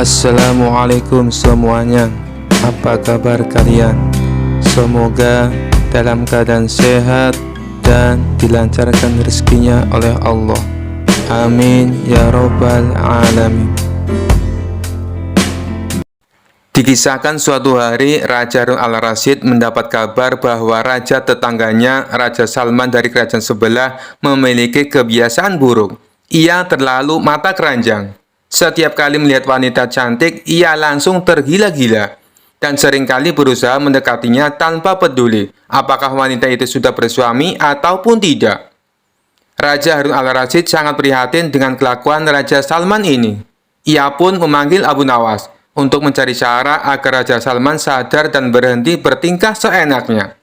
Assalamualaikum semuanya. Apa kabar kalian? Semoga dalam keadaan sehat dan dilancarkan rezekinya oleh Allah. Amin ya robbal alamin. Dikisahkan suatu hari Raja Harun al-Rasyid mendapat kabar bahwa raja tetangganya, Raja Salman dari kerajaan sebelah, memiliki kebiasaan buruk. Ia terlalu mata keranjang. Setiap kali melihat wanita cantik, ia langsung tergila-gila dan seringkali berusaha mendekatinya tanpa peduli apakah wanita itu sudah bersuami ataupun tidak. Raja Harun al-Rasyid sangat prihatin dengan kelakuan Raja Salman ini. Ia pun memanggil Abu Nawas untuk mencari cara agar Raja Salman sadar dan berhenti bertingkah seenaknya.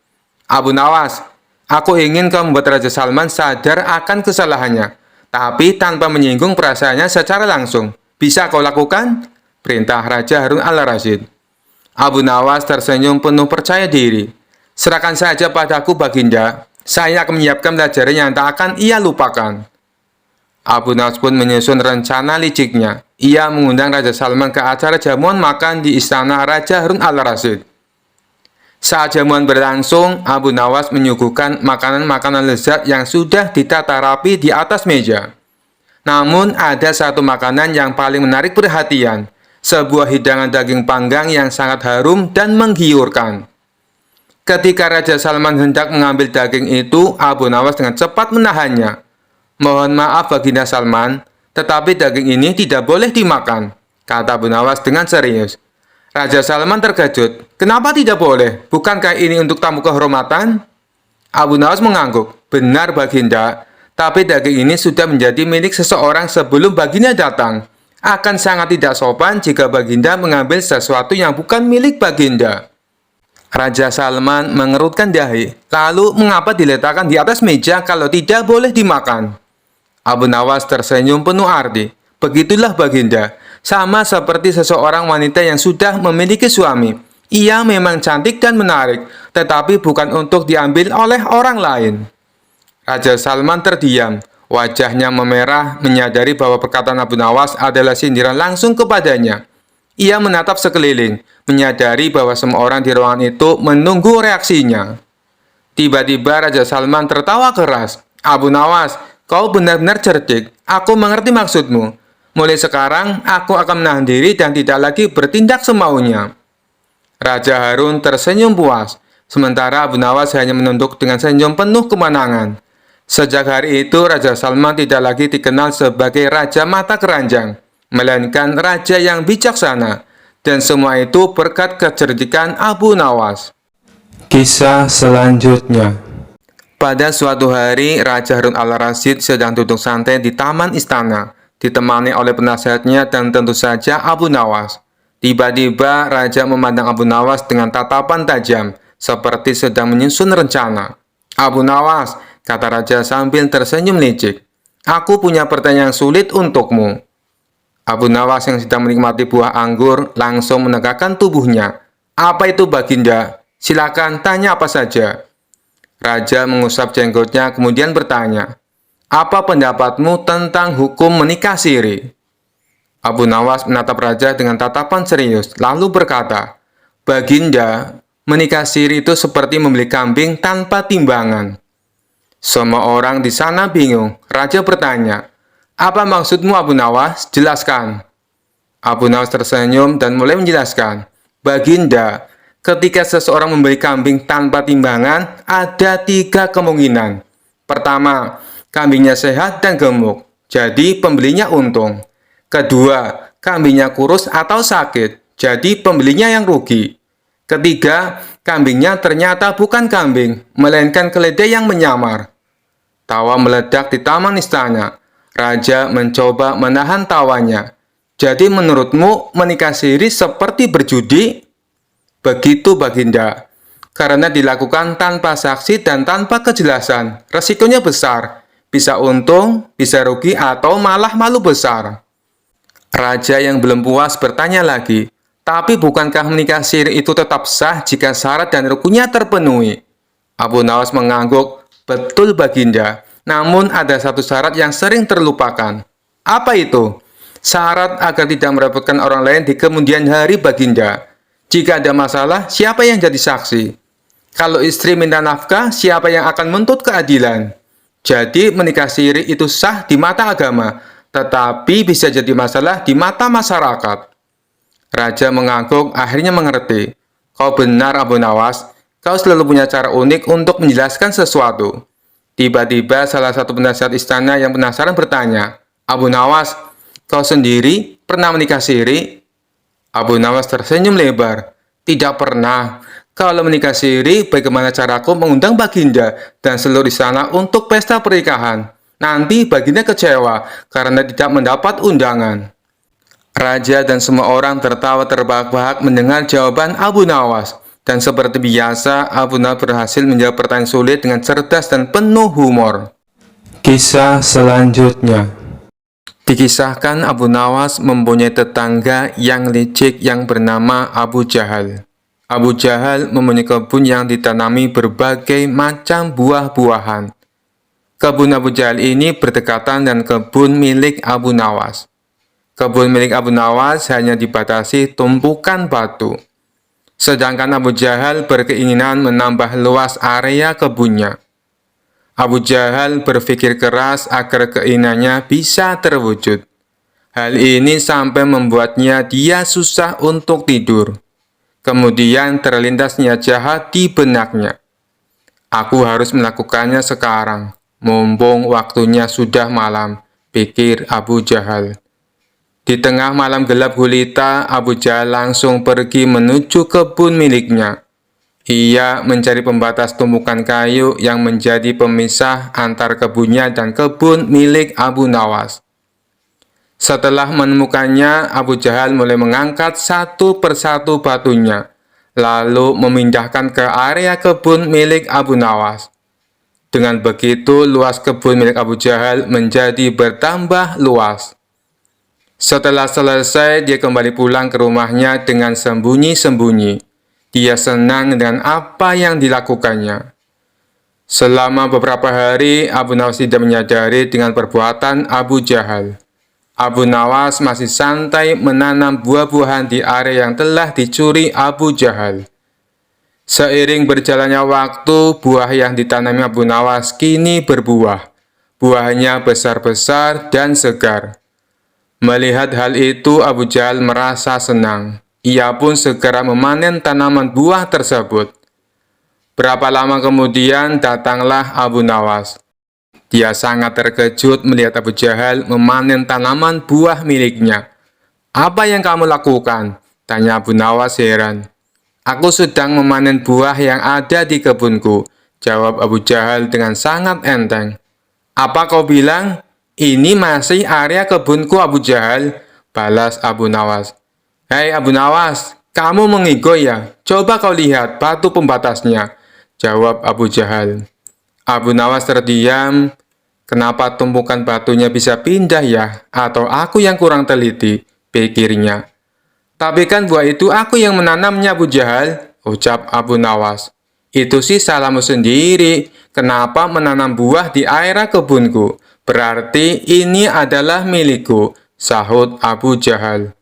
Abu Nawas, aku ingin kau membuat Raja Salman sadar akan kesalahannya, tapi tanpa menyinggung perasaannya secara langsung. Bisa kau lakukan? Perintah Raja Harun al-Rasyid. Abu Nawas tersenyum penuh percaya diri. Serahkan saja padaku, Baginda. Saya akan menyiapkan pelajaran yang tak akan ia lupakan. Abu Nawas pun menyusun rencana liciknya. Ia mengundang Raja Salman ke acara jamuan makan di istana Raja Harun al-Rasyid. Saat jamuan berlangsung, Abu Nawas menyuguhkan makanan-makanan lezat yang sudah ditata rapi di atas meja. Namun, ada satu makanan yang paling menarik perhatian, sebuah hidangan daging panggang yang sangat harum dan menggiurkan. Ketika Raja Salman hendak mengambil daging itu, Abu Nawas dengan cepat menahannya. Mohon maaf Baginda Salman, tetapi daging ini tidak boleh dimakan, kata Abu Nawas dengan serius. Raja Salman terkejut. Kenapa tidak boleh? Bukankah ini untuk tamu kehormatan? Abu Nawas mengangguk. Benar Baginda, tapi daging ini sudah menjadi milik seseorang sebelum Baginda datang. Akan sangat tidak sopan jika Baginda mengambil sesuatu yang bukan milik Baginda. Raja Salman mengerutkan dahi. Lalu, mengapa diletakkan di atas meja kalau tidak boleh dimakan? Abu Nawas tersenyum penuh arti. Begitulah Baginda, sama seperti seseorang wanita yang sudah memiliki suami. Ia memang cantik dan menarik, tetapi bukan untuk diambil oleh orang lain. Raja Salman terdiam. Wajahnya memerah, menyadari bahwa perkataan Abu Nawas adalah sindiran langsung kepadanya. Ia menatap sekeliling, menyadari bahwa semua orang di ruangan itu menunggu reaksinya. Tiba-tiba Raja Salman tertawa keras. Abu Nawas, kau benar-benar cerdik. Aku mengerti maksudmu. Mulai sekarang, aku akan menahan diri dan tidak lagi bertindak semaunya. Raja Harun tersenyum puas, sementara Abu Nawas hanya menunduk dengan senyum penuh kemenangan. Sejak hari itu, Raja Salman tidak lagi dikenal sebagai Raja Mata Keranjang, melainkan Raja yang bijaksana. Dan semua itu berkat kecerdikan Abu Nawas. Kisah selanjutnya. Pada suatu hari, Raja Harun al-Rasyid sedang duduk santai di taman istana, ditemani oleh penasihatnya dan tentu saja Abu Nawas. Tiba-tiba, Raja memandang Abu Nawas dengan tatapan tajam, seperti sedang menyusun rencana. Abu Nawas, kata Raja sambil tersenyum licik, aku punya pertanyaan sulit untukmu. Abu Nawas yang sedang menikmati buah anggur langsung menegakkan tubuhnya. Apa itu Baginda? Silakan tanya apa saja. Raja mengusap jenggotnya kemudian bertanya, apa pendapatmu tentang hukum menikah siri? Abu Nawas menatap Raja dengan tatapan serius, lalu berkata, Baginda, menikah siri itu seperti membeli kambing tanpa timbangan. Semua orang di sana bingung. Raja bertanya, apa maksudmu Abu Nawas? Jelaskan. Abu Nawas tersenyum dan mulai menjelaskan. Baginda, ketika seseorang membeli kambing tanpa timbangan, ada 3 kemungkinan. Pertama, kambingnya sehat dan gemuk, jadi pembelinya untung. Kedua, kambingnya kurus atau sakit, jadi pembelinya yang rugi. Ketiga, kambingnya ternyata bukan kambing, melainkan keledai yang menyamar. Tawa meledak di taman istana. Raja mencoba menahan tawanya. Jadi menurutmu menikah siri seperti berjudi? Begitu Baginda. Karena dilakukan tanpa saksi dan tanpa kejelasan, resikonya besar. Bisa untung, bisa rugi, atau malah malu besar. Raja yang belum puas bertanya lagi, tapi bukankah menikah siri itu tetap sah jika syarat dan rukunnya terpenuhi? Abu Nawas mengangguk, betul Baginda, namun ada satu syarat yang sering terlupakan. Apa itu? Syarat agar tidak merepotkan orang lain di kemudian hari, Baginda. Jika ada masalah, siapa yang jadi saksi? Kalau istri minta nafkah, siapa yang akan menuntut keadilan? Jadi menikah siri itu sah di mata agama, tetapi bisa jadi masalah di mata masyarakat. Raja mengangguk, akhirnya mengerti. Kau benar, Abu Nawas. Kau selalu punya cara unik untuk menjelaskan sesuatu. Tiba-tiba salah satu penasihat istana yang penasaran bertanya, Abu Nawas, kau sendiri pernah menikah siri? Abu Nawas tersenyum lebar. Tidak pernah. Kalau menikah siri, bagaimana caraku mengundang Baginda dan seluruh istana untuk pesta pernikahan? Nanti Baginda kecewa karena tidak mendapat undangan. Raja dan semua orang tertawa terbahak-bahak mendengar jawaban Abu Nawas. Dan seperti biasa, Abu Nawas berhasil menjawab pertanyaan sulit dengan cerdas dan penuh humor. Kisah selanjutnya. Dikisahkan Abu Nawas mempunyai tetangga yang licik yang bernama Abu Jahal. Abu Jahal mempunyai kebun yang ditanami berbagai macam buah-buahan. Kebun Abu Jahal ini berdekatan dengan kebun milik Abu Nawas. Kebun milik Abu Nawas hanya dibatasi tumpukan batu. Sedangkan Abu Jahal berkeinginan menambah luas area kebunnya. Abu Jahal berpikir keras agar keinginannya bisa terwujud. Hal ini sampai membuatnya dia susah untuk tidur. Kemudian terlintas niat jahat di benaknya. Aku harus melakukannya sekarang, mumpung waktunya sudah malam, pikir Abu Jahal. Di tengah malam gelap gulita, Abu Jahal langsung pergi menuju kebun miliknya. Ia mencari pembatas tumpukan kayu yang menjadi pemisah antar kebunnya dan kebun milik Abu Nawas. Setelah menemukannya, Abu Jahal mulai mengangkat satu persatu batunya, lalu memindahkan ke area kebun milik Abu Nawas. Dengan begitu, luas kebun milik Abu Jahal menjadi bertambah luas. Setelah selesai, dia kembali pulang ke rumahnya dengan sembunyi-sembunyi. Dia senang dengan apa yang dilakukannya. Selama beberapa hari, Abu Nawas tidak menyadari dengan perbuatan Abu Jahal. Abu Nawas masih santai menanam buah-buahan di area yang telah dicuri Abu Jahal. Seiring berjalannya waktu, buah yang ditanami Abu Nawas kini berbuah. Buahnya besar-besar dan segar. Melihat hal itu, Abu Jahal merasa senang. Ia pun segera memanen tanaman buah tersebut. Berapa lama kemudian datanglah Abu Nawas. Dia sangat terkejut melihat Abu Jahal memanen tanaman buah miliknya. "Apa yang kamu lakukan?" tanya Abu Nawas heran. "Aku sedang memanen buah yang ada di kebunku," jawab Abu Jahal dengan sangat enteng. "Apa kau bilang? Ini masih area kebunku, Abu Jahal," balas Abu Nawas. "Hei Abu Nawas, kamu mengigo ya? Coba kau lihat batu pembatasnya," jawab Abu Jahal. Abu Nawas terdiam. Kenapa tumpukan batunya bisa pindah ya? Atau aku yang kurang teliti, pikirnya. "Tapi kan buah itu aku yang menanamnya, Abu Jahal," ucap Abu Nawas. "Itu sih salahmu sendiri. Kenapa menanam buah di area kebunku? Berarti ini adalah milikku," sahut Abu Jahal.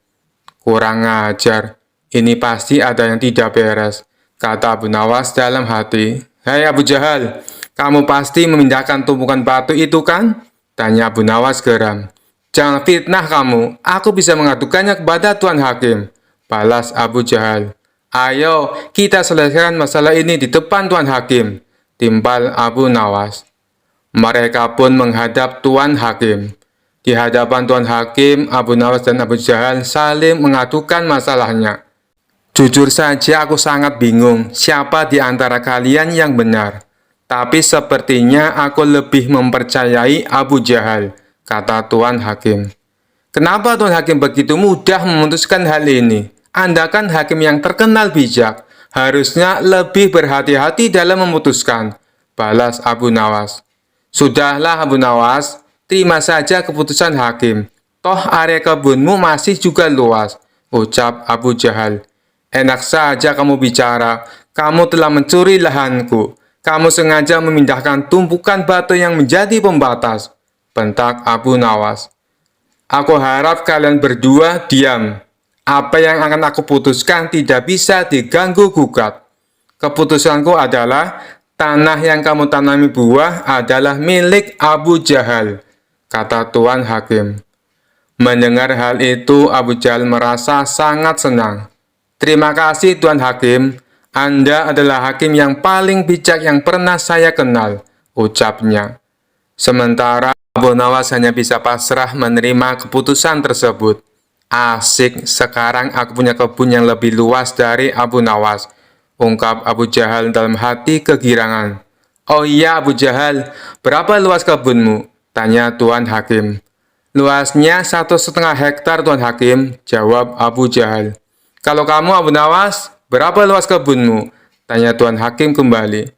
"Kurang ajar, ini pasti ada yang tidak beres," kata Abu Nawas dalam hati. "Hei Abu Jahal, kamu pasti memindahkan tumpukan batu itu kan?" tanya Abu Nawas geram. "Jangan fitnah kamu, aku bisa mengadukannya kepada Tuan Hakim," balas Abu Jahal. "Ayo, kita selesaikan masalah ini di depan Tuan Hakim," timpal Abu Nawas. Mereka pun menghadap Tuan Hakim. Di hadapan Tuan Hakim, Abu Nawas dan Abu Jahal saling mengadukan masalahnya. "Jujur saja aku sangat bingung siapa di antara kalian yang benar. Tapi sepertinya aku lebih mempercayai Abu Jahal," kata Tuan Hakim. "Kenapa Tuan Hakim begitu mudah memutuskan hal ini? Anda kan hakim yang terkenal bijak. Harusnya lebih berhati-hati dalam memutuskan," balas Abu Nawas. "Sudahlah Abu Nawas, terima saja keputusan hakim. Toh area kebunmu masih juga luas," ucap Abu Jahal. "Enak saja kamu bicara. Kamu telah mencuri lahanku. Kamu sengaja memindahkan tumpukan batu yang menjadi pembatas," bentak Abu Nawas. Aku harap kalian berdua diam. Apa yang akan aku putuskan tidak bisa diganggu-gugat. Keputusanku adalah tanah yang kamu tanami buah adalah milik Abu Jahal, kata Tuan Hakim. Mendengar hal itu, Abu Jahal merasa sangat senang. Terima kasih Tuan Hakim, Anda adalah hakim yang paling bijak yang pernah saya kenal, ucapnya. Sementara Abu Nawas hanya bisa pasrah menerima keputusan tersebut. Asik, sekarang aku punya kebun yang lebih luas dari Abu Nawas, ungkap Abu Jahal dalam hati kegirangan. Oh iya Abu Jahal, berapa luas kebunmu? Tanya Tuan Hakim. Luasnya 1,5 hektar Tuan Hakim, jawab Abu Jahal. Kalau kamu Abu Nawas, berapa luas kebunmu? Tanya Tuan Hakim kembali.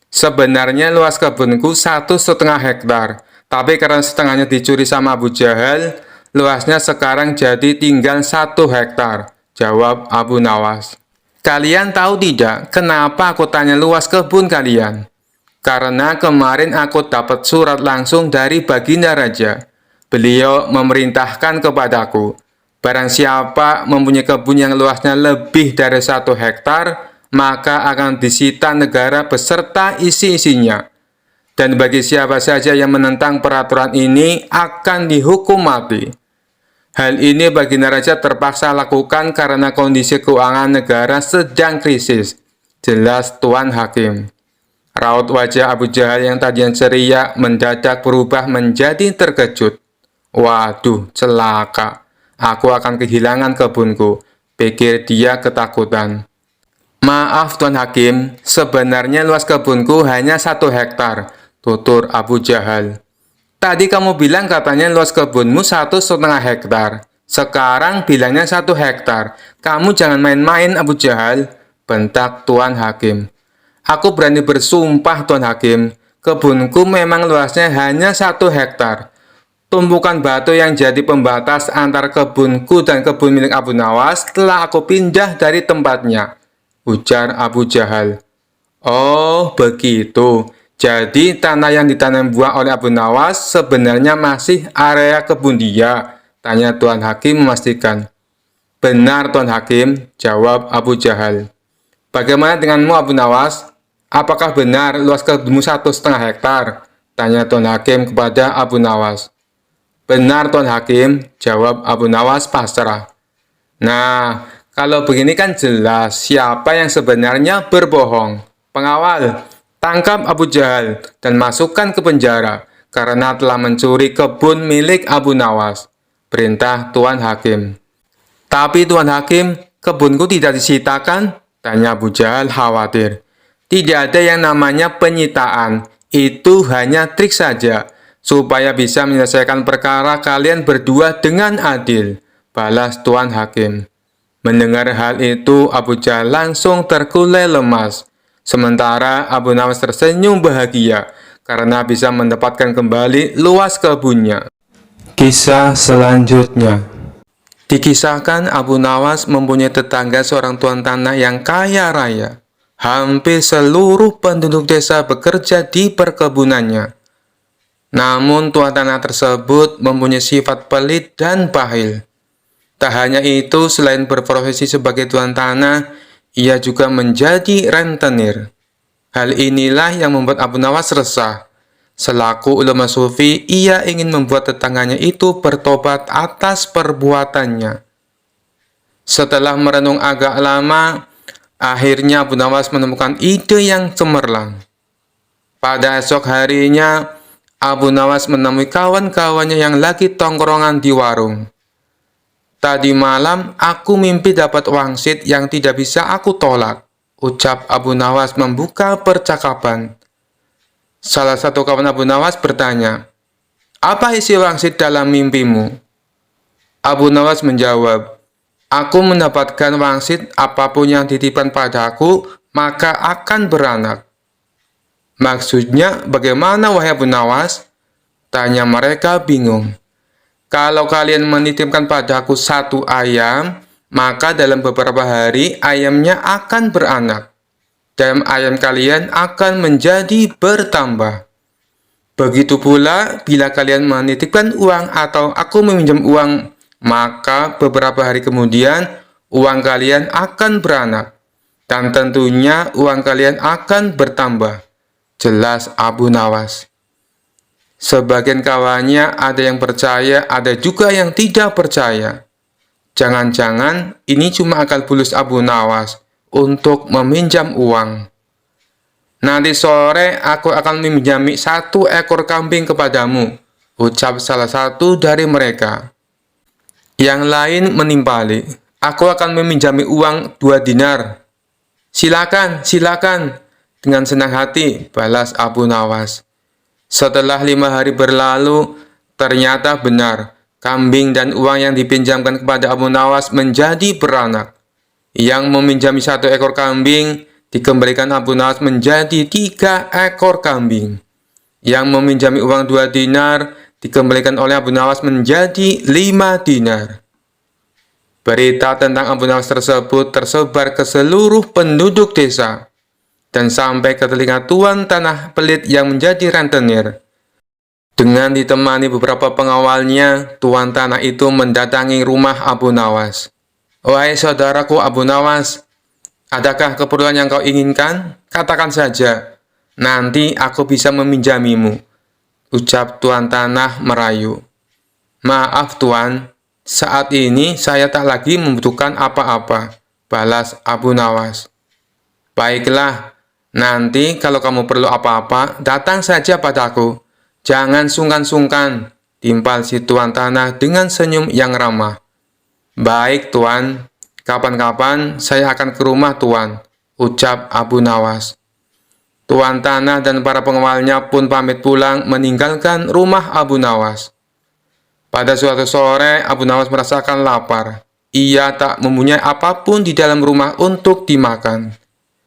Sebenarnya luas kebunku 1,5 hektar, tapi karena setengahnya dicuri sama Abu Jahal, luasnya sekarang jadi tinggal 1 hektar, jawab Abu Nawas. Kalian tahu tidak kenapa aku tanya luas kebun kalian? Karena kemarin aku dapat surat langsung dari Baginda Raja. Beliau memerintahkan kepadaku, barang siapa mempunyai kebun yang luasnya lebih dari 1 hektar, maka akan disita negara beserta isi-isinya. Dan bagi siapa saja yang menentang peraturan ini akan dihukum mati. Hal ini Baginda Raja terpaksa lakukan karena kondisi keuangan negara sedang krisis, jelas Tuan Hakim. Raut wajah Abu Jahal yang tadinya ceria mendadak berubah menjadi terkejut. Waduh, celaka. Aku akan kehilangan kebunku, pikir dia ketakutan. Maaf Tuan Hakim, sebenarnya luas kebunku hanya 1 hektar, tutur Abu Jahal. Tadi kamu bilang katanya luas kebunmu 1,5 hektar. Sekarang bilangnya 1 hektar. Kamu jangan main-main Abu Jahal, bentak Tuan Hakim. Aku berani bersumpah Tuan Hakim, kebunku memang luasnya hanya 1 hektar. Tumpukan batu yang jadi pembatas antara kebunku dan kebun milik Abu Nawas telah aku pindah dari tempatnya, ujar Abu Jahal. Oh, begitu. Jadi tanah yang ditanam buah oleh Abu Nawas sebenarnya masih area kebun dia, tanya Tuan Hakim memastikan. Benar Tuan Hakim, jawab Abu Jahal. Bagaimana denganmu Abu Nawas? Apakah benar luas kebunmu 1,5 hektar? Tanya Tuan Hakim kepada Abu Nawas. Benar Tuan Hakim, jawab Abu Nawas pasrah. Nah, kalau begini kan jelas siapa yang sebenarnya berbohong. Pengawal, tangkap Abu Jahal dan masukkan ke penjara karena telah mencuri kebun milik Abu Nawas, perintah Tuan Hakim. Tapi Tuan Hakim, kebunku tidak disitakan? Tanya Abu Jahal khawatir. Tidak ada yang namanya penyitaan, itu hanya trik saja, supaya bisa menyelesaikan perkara kalian berdua dengan adil, balas Tuan Hakim. Mendengar hal itu, Abu Jahal langsung terkulai lemas. Sementara Abu Nawas tersenyum bahagia karena bisa mendapatkan kembali luas kebunnya. Kisah selanjutnya. Dikisahkan Abu Nawas mempunyai tetangga seorang tuan tanah yang kaya raya. Hampir seluruh penduduk desa bekerja di perkebunannya. Namun tuan tanah tersebut mempunyai sifat pelit dan bahil. Tak hanya itu, selain berprofesi sebagai tuan tanah, ia juga menjadi rentenir. Hal inilah yang membuat Abu Nawas resah. Selaku ulama sufi, ia ingin membuat tetangganya itu bertobat atas perbuatannya. Setelah merenung agak lama, akhirnya Abu Nawas menemukan ide yang cemerlang. Pada esok harinya, Abu Nawas menemui kawan-kawannya yang lagi tongkrongan di warung. Tadi malam aku mimpi dapat wangsit yang tidak bisa aku tolak, ucap Abu Nawas membuka percakapan. Salah satu kawan Abu Nawas bertanya, apa isi wangsit dalam mimpimu? Abu Nawas menjawab, aku mendapatkan wangsit apapun yang dititipkan padaku, maka akan beranak. Maksudnya bagaimana wahai Abu Nawas? Tanya mereka bingung. Kalau kalian menitipkan padaku 1 ayam, maka dalam beberapa hari ayamnya akan beranak. Dan ayam kalian akan menjadi bertambah. Begitu pula bila kalian menitipkan uang atau aku meminjam uang, maka beberapa hari kemudian uang kalian akan beranak. Dan tentunya uang kalian akan bertambah. Jelas Abu Nawas. Sebagian kawannya ada yang percaya, ada juga yang tidak percaya. Jangan-jangan ini cuma akal bulus Abu Nawas untuk meminjam uang. Nanti sore aku akan meminjami 1 ekor kambing kepadamu, ucap salah satu dari mereka. Yang lain menimpali, aku akan meminjami uang 2 dinar. Silakan, silakan, dengan senang hati, balas Abu Nawas. Setelah 5 hari berlalu, ternyata benar, kambing dan uang yang dipinjamkan kepada Abu Nawas menjadi beranak. Yang meminjami 1 ekor kambing, dikembalikan Abu Nawas menjadi 3 ekor kambing. Yang meminjami uang 2 dinar, dikembalikan oleh Abu Nawas menjadi 5 dinar. Berita tentang Abu Nawas tersebut tersebar ke seluruh penduduk desa, dan sampai ke telinga tuan tanah pelit yang menjadi rentenir. Dengan ditemani beberapa pengawalnya, tuan tanah itu mendatangi rumah Abu Nawas. "Wahai saudaraku Abu Nawas, adakah keperluan yang kau inginkan? Katakan saja, nanti aku bisa meminjamimu," ucap tuan tanah merayu. "Maaf tuan, saat ini saya tak lagi membutuhkan apa-apa," balas Abu Nawas. "Baiklah, nanti kalau kamu perlu apa-apa, datang saja padaku. Jangan sungkan-sungkan," timpal si tuan tanah dengan senyum yang ramah. "Baik tuan, kapan-kapan saya akan ke rumah tuan," ucap Abu Nawas. Tuan tanah dan para pengawalnya pun pamit pulang meninggalkan rumah Abu Nawas. Pada suatu sore, Abu Nawas merasakan lapar. Ia tak mempunyai apapun di dalam rumah untuk dimakan.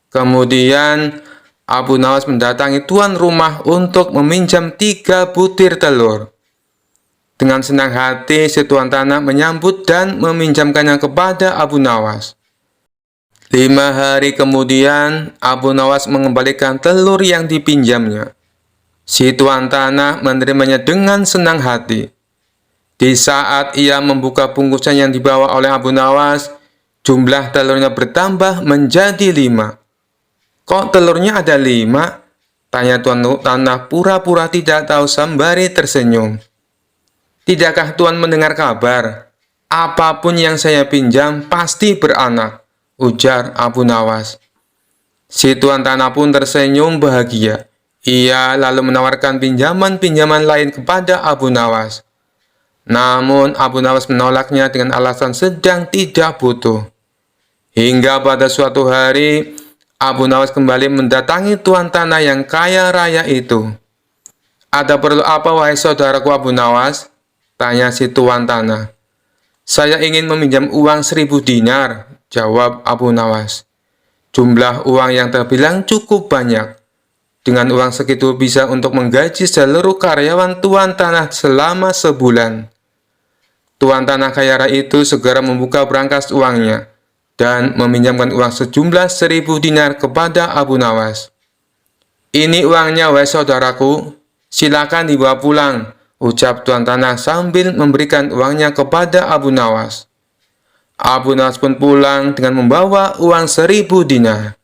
Kemudian, Abu Nawas mendatangi tuan rumah untuk meminjam 3 butir telur. Dengan senang hati, si tuan tanah menyambut dan meminjamkannya kepada Abu Nawas. 5 hari kemudian, Abu Nawas mengembalikan telur yang dipinjamnya. Si tuan tanah menerimanya dengan senang hati. Di saat ia membuka bungkusan yang dibawa oleh Abu Nawas, jumlah telurnya bertambah menjadi 5. "Kok telurnya ada 5? Tanya tuan tanah pura-pura tidak tahu sembari tersenyum. "Tidakkah tuan mendengar kabar? Apapun yang saya pinjam pasti beranak," ujar Abu Nawas. Si tuan tanah pun tersenyum bahagia. Ia lalu menawarkan pinjaman-pinjaman lain kepada Abu Nawas. Namun Abu Nawas menolaknya dengan alasan sedang tidak butuh. Hingga pada suatu hari, Abu Nawas kembali mendatangi tuan tanah yang kaya raya itu. "Ada perlu apa wahai saudaraku Abu Nawas?" tanya si tuan tanah. "Saya ingin meminjam uang 1000 dinar, jawab Abu Nawas. Jumlah uang yang terbilang cukup banyak. Dengan uang segitu bisa untuk menggaji seluruh karyawan tuan tanah selama sebulan. Tuan tanah kaya raya itu segera membuka berangkas uangnya dan meminjamkan uang sejumlah 1000 dinar kepada Abu Nawas. "Ini uangnya wahai saudaraku, silakan dibawa pulang," ucap tuan tanah sambil memberikan uangnya kepada Abu Nawas. Abu Nawas pun pulang dengan membawa uang 1000 dinar.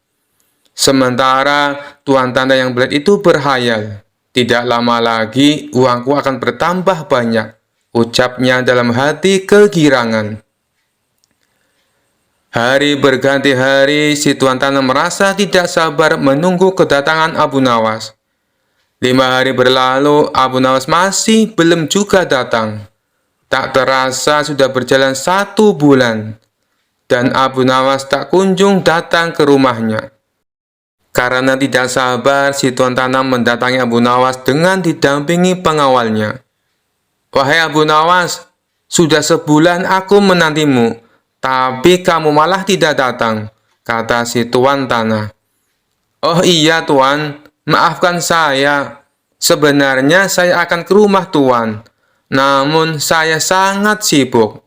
Sementara tuan tanah yang belit itu berhayal, "Tidak lama lagi uangku akan bertambah banyak," ucapnya dalam hati kegirangan. Hari berganti hari, si tuan tanah merasa tidak sabar menunggu kedatangan Abu Nawas. 5 hari berlalu, Abu Nawas masih belum juga datang. Tak terasa sudah berjalan 1 bulan, dan Abu Nawas tak kunjung datang ke rumahnya. Karena tidak sabar, si tuan tanah mendatangi Abu Nawas dengan didampingi pengawalnya. "Wahai Abu Nawas, sudah sebulan aku menantimu, tapi kamu malah tidak datang," kata si tuan tanah. "Oh iya tuan, maafkan saya. Sebenarnya saya akan ke rumah tuan, namun saya sangat sibuk.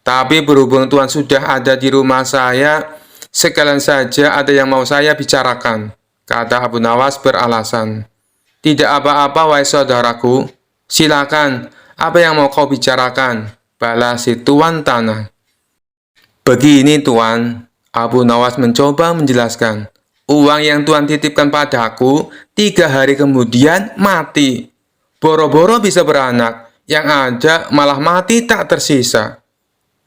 Tapi berhubung tuan sudah ada di rumah saya, sekalian saja ada yang mau saya bicarakan," kata Abu Nawas beralasan. Tidak apa-apa, wahai saudaraku. Silakan, apa yang mau kau bicarakan? Balas si tuan tanah. Begini tuan, Abu Nawas mencoba menjelaskan. Uang yang tuan titipkan padaku 3 hari kemudian mati. Boro-boro bisa beranak, yang ada malah mati tak tersisa.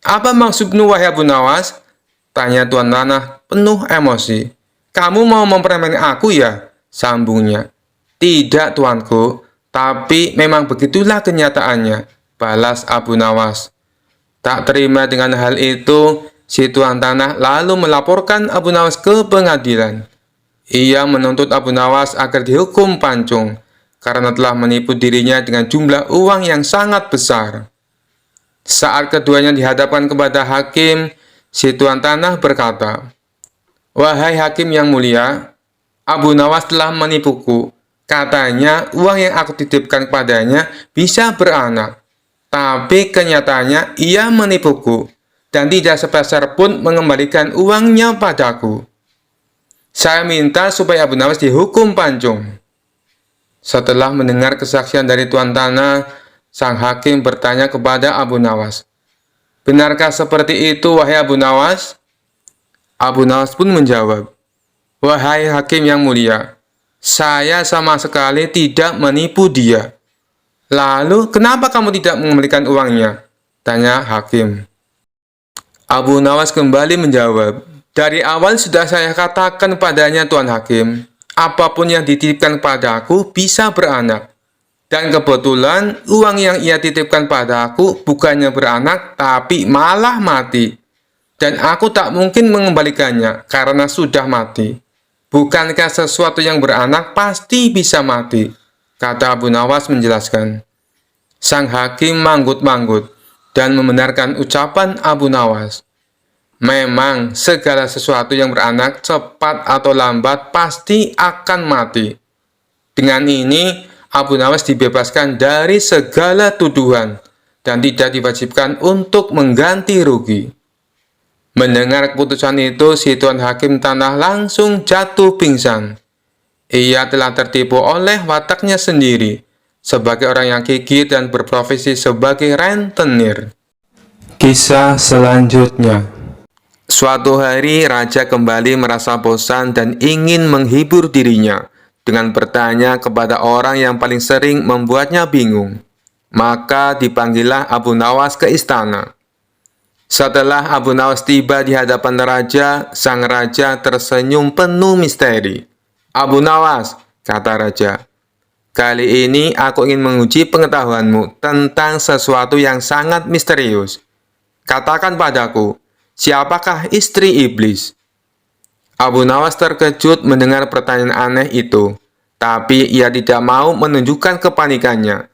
Apa maksudmu, wahai Abu Nawas? Tanya tuan tanah penuh emosi. Kamu mau mempermainkan aku ya? Sambungnya. Tidak tuanku, tapi memang begitulah kenyataannya, balas Abu Nawas. Tak terima dengan hal itu, si tuan tanah lalu melaporkan Abu Nawas ke pengadilan. Ia menuntut Abu Nawas agar dihukum pancung, karena telah menipu dirinya dengan jumlah uang yang sangat besar. Saat keduanya dihadapkan kepada hakim, si tuan tanah berkata, "Wahai hakim yang mulia, Abu Nawas telah menipuku. Katanya uang yang aku titipkan kepadanya bisa beranak. Tapi kenyataannya ia menipuku dan tidak sepeser pun mengembalikan uangnya padaku. Saya minta supaya Abu Nawas dihukum pancung." Setelah mendengar kesaksian dari tuan tanah, sang hakim bertanya kepada Abu Nawas, "Benarkah seperti itu, wahai Abu Nawas?" Abu Nawas pun menjawab, "Wahai hakim yang mulia, saya sama sekali tidak menipu dia." "Lalu, kenapa kamu tidak mengembalikan uangnya?" tanya hakim. Abu Nawas kembali menjawab, "Dari awal sudah saya katakan padanya, Tuan Hakim, apapun yang dititipkan padaku bisa beranak. Dan kebetulan uang yang ia titipkan padaku bukannya beranak, tapi malah mati. Dan aku tak mungkin mengembalikannya karena sudah mati. Bukankah sesuatu yang beranak pasti bisa mati?" kata Abu Nawas menjelaskan. Sang hakim manggut-manggut dan membenarkan ucapan Abu Nawas. Memang segala sesuatu yang beranak cepat atau lambat pasti akan mati. Dengan ini, Abu Nawas dibebaskan dari segala tuduhan dan tidak diwajibkan untuk mengganti rugi. Mendengar keputusan itu, si tuan hakim tanah langsung jatuh pingsan. Ia telah tertipu oleh wataknya sendiri sebagai orang yang gigih dan berprofesi sebagai rentenir. Kisah selanjutnya. Suatu hari, raja kembali merasa bosan dan ingin menghibur dirinya dengan bertanya kepada orang yang paling sering membuatnya bingung. Maka dipanggillah Abu Nawas ke istana. Setelah Abu Nawas tiba di hadapan raja, sang raja tersenyum penuh misteri. "Abu Nawas," kata raja, "kali ini aku ingin menguji pengetahuanmu tentang sesuatu yang sangat misterius. Katakan padaku, siapakah istri iblis?" Abu Nawas terkejut mendengar pertanyaan aneh itu, tapi ia tidak mau menunjukkan kepanikannya.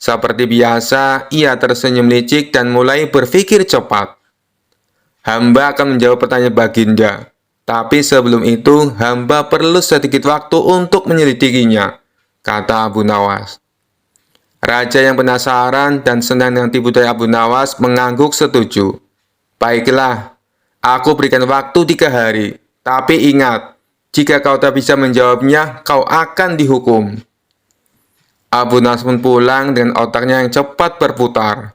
Seperti biasa, ia tersenyum licik dan mulai berpikir cepat. "Hamba akan menjawab pertanyaan Baginda, tapi sebelum itu hamba perlu sedikit waktu untuk menyelidikinya," kata Abu Nawas. Raja yang penasaran dan senang dengan tipu daya Abu Nawas mengangguk setuju. "Baiklah, aku berikan waktu 3 hari, tapi ingat, jika kau tak bisa menjawabnya, kau akan dihukum." Abu Nawas pun pulang dengan otaknya yang cepat berputar.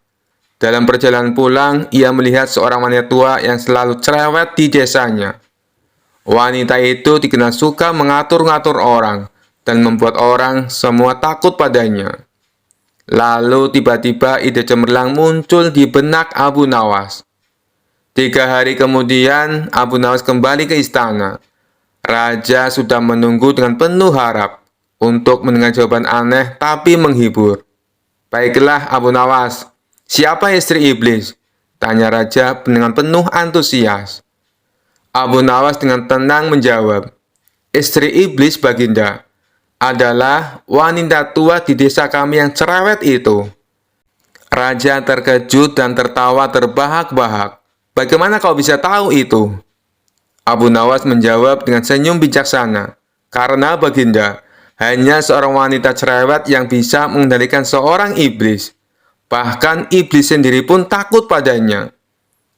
Dalam perjalanan pulang, ia melihat seorang wanita tua yang selalu cerewet di desanya. Wanita itu dikenal suka mengatur-ngatur orang dan membuat orang semua takut padanya. Lalu tiba-tiba ide cemerlang muncul di benak Abu Nawas. 3 hari kemudian, Abu Nawas kembali ke istana. Raja sudah menunggu dengan penuh harap untuk mendengar jawaban aneh tapi menghibur. "Baiklah Abu Nawas, siapa istri iblis?" tanya raja dengan penuh antusias. Abu Nawas dengan tenang menjawab, "Istri iblis, Baginda, adalah wanita tua di desa kami yang cerewet itu." Raja terkejut dan tertawa terbahak-bahak. "Bagaimana kau bisa tahu itu?" Abu Nawas menjawab dengan senyum bijaksana, "Karena Baginda, hanya seorang wanita cerewet yang bisa mengendalikan seorang iblis. Bahkan iblis sendiri pun takut padanya."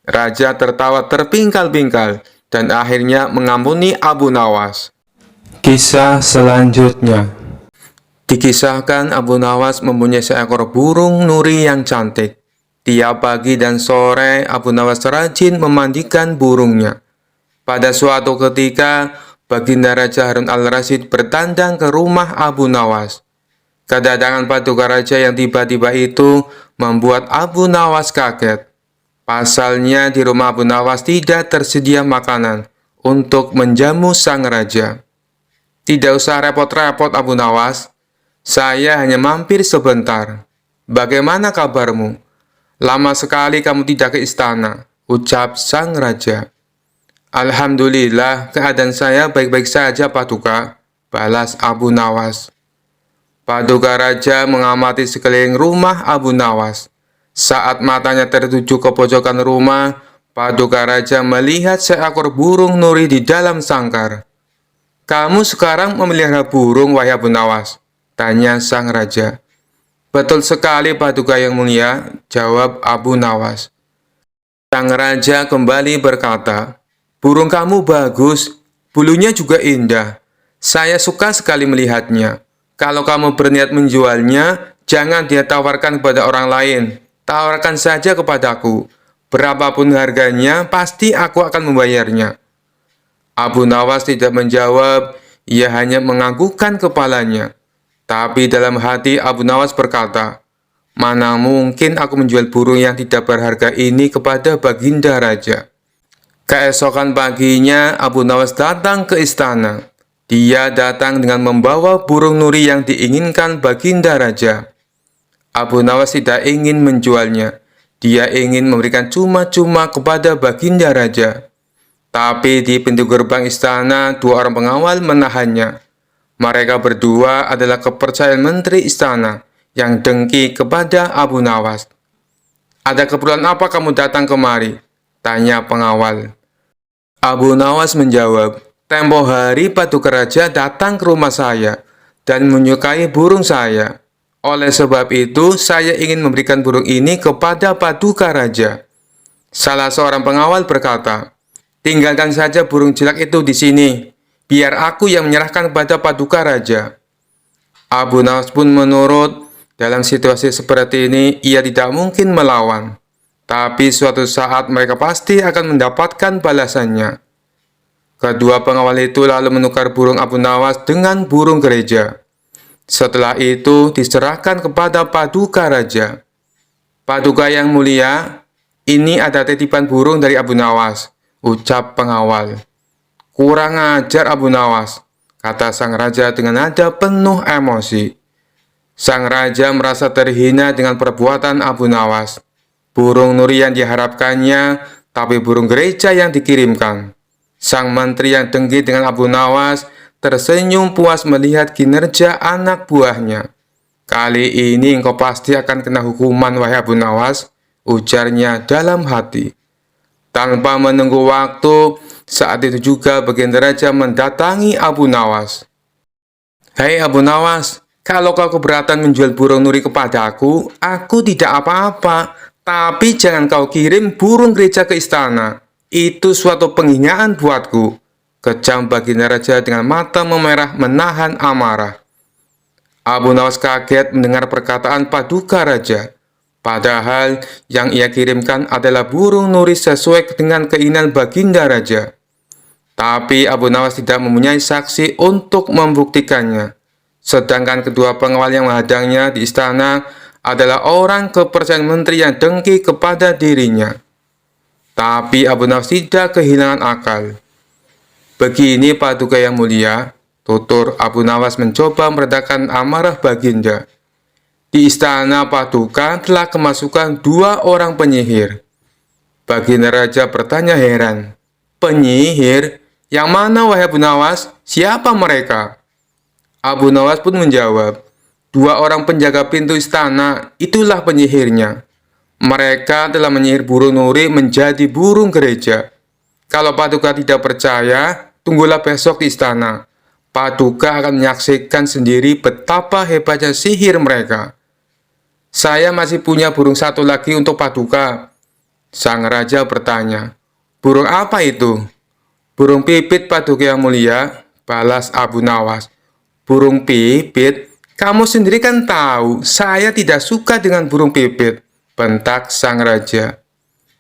Raja tertawa terpingkal-pingkal dan akhirnya mengampuni Abu Nawas. Kisah selanjutnya. Dikisahkan Abu Nawas mempunyai seekor burung nuri yang cantik. Tiap pagi dan sore, Abu Nawas rajin memandikan burungnya. Pada suatu ketika, Baginda Raja Harun al-Rasyid bertandang ke rumah Abu Nawas. Kedatangan Paduka Raja yang tiba-tiba itu membuat Abu Nawas kaget. Pasalnya di rumah Abu Nawas tidak tersedia makanan untuk menjamu sang raja. Tidak usah repot-repot Abu Nawas, saya hanya mampir sebentar. Bagaimana kabarmu? Lama sekali kamu tidak ke istana, ucap sang raja. Alhamdulillah, keadaan saya baik-baik saja, Paduka, balas Abu Nawas. Paduka Raja mengamati sekeliling rumah Abu Nawas. Saat matanya tertuju ke pojokan rumah, Paduka Raja melihat seekor burung nuri di dalam sangkar. Kamu sekarang memelihara burung, wahai Abu Nawas? Tanya sang raja. Betul sekali, Paduka yang mulia, jawab Abu Nawas. Sang raja kembali berkata, burung kamu bagus, bulunya juga indah. Saya suka sekali melihatnya. Kalau kamu berniat menjualnya, jangan dia tawarkan kepada orang lain. Tawarkan saja kepadaku. Berapapun harganya, pasti aku akan membayarnya. Abu Nawas tidak menjawab, ia hanya menganggukkan kepalanya. Tapi dalam hati Abu Nawas berkata, mana mungkin aku menjual burung yang tidak berharga ini kepada Baginda Raja. Keesokan paginya, Abu Nawas datang ke istana. Dia datang dengan membawa burung nuri yang diinginkan Baginda Raja. Abu Nawas tidak ingin menjualnya. Dia ingin memberikan cuma-cuma kepada Baginda Raja. Tapi di pintu gerbang istana, dua orang pengawal menahannya. Mereka berdua adalah kepercayaan menteri istana yang dengki kepada Abu Nawas. Ada keperluan apa kamu datang kemari? Tanya pengawal. Abu Nawas menjawab, tempo hari Paduka Raja datang ke rumah saya dan menyukai burung saya. Oleh sebab itu, saya ingin memberikan burung ini kepada Paduka Raja. Salah seorang pengawal berkata, tinggalkan saja burung jelek itu di sini. Biar aku yang menyerahkan kepada Paduka Raja. Abu Nawas pun menurut. Dalam situasi seperti ini, ia tidak mungkin melawan. Tapi suatu saat mereka pasti akan mendapatkan balasannya. Kedua pengawal itu lalu menukar burung Abu Nawas dengan burung gereja. Setelah itu diserahkan kepada Paduka Raja. Paduka yang mulia, ini ada titipan burung dari Abu Nawas, ucap pengawal. Kurang ajar Abu Nawas, kata sang raja dengan nada penuh emosi. Sang raja merasa terhina dengan perbuatan Abu Nawas. Burung nuri yang diharapkannya, tapi burung gereja yang dikirimkan. Sang menteri yang dengki dengan Abu Nawas tersenyum puas melihat kinerja anak buahnya. Kali ini engkau pasti akan kena hukuman, wahai Abu Nawas, ujarnya dalam hati. Tanpa menunggu waktu, saat itu juga Baginda Raja mendatangi Abu Nawas. Hei Abu Nawas, kalau kau keberatan menjual burung nuri kepadaku, aku tidak apa-apa. Tapi jangan kau kirim burung gereja ke istana. Itu suatu penghinaan buatku. Kejam Baginda Raja dengan mata memerah menahan amarah. Abu Nawas kaget mendengar perkataan Paduka Raja. Padahal yang ia kirimkan adalah burung nuri sesuai dengan keinginan Baginda Raja. Tapi Abu Nawas tidak mempunyai saksi untuk membuktikannya. Sedangkan kedua pengawal yang menghadangnya di istana adalah orang kepercayaan menteri yang dengki kepada dirinya. Tapi Abu Nawas tidak kehilangan akal. Begini Paduka yang mulia, tutur Abu Nawas mencoba meredakan amarah Baginda. Di istana Paduka telah kemasukan dua orang penyihir. Baginda Raja bertanya heran. Penyihir? Yang mana wahai Abu Nawas? Siapa mereka? Abu Nawas pun menjawab, dua orang penjaga pintu istana, itulah penyihirnya. Mereka telah menyihir burung nuri menjadi burung gereja. Kalau Paduka tidak percaya, tunggulah besok di istana. Paduka akan menyaksikan sendiri betapa hebatnya sihir mereka. Saya masih punya burung satu lagi untuk Paduka. Sang raja bertanya, burung apa itu? Burung pipit Paduka yang mulia, balas Abu Nawas. Burung pipit? Kamu sendiri kan tahu, saya tidak suka dengan burung pipit, bentak sang raja.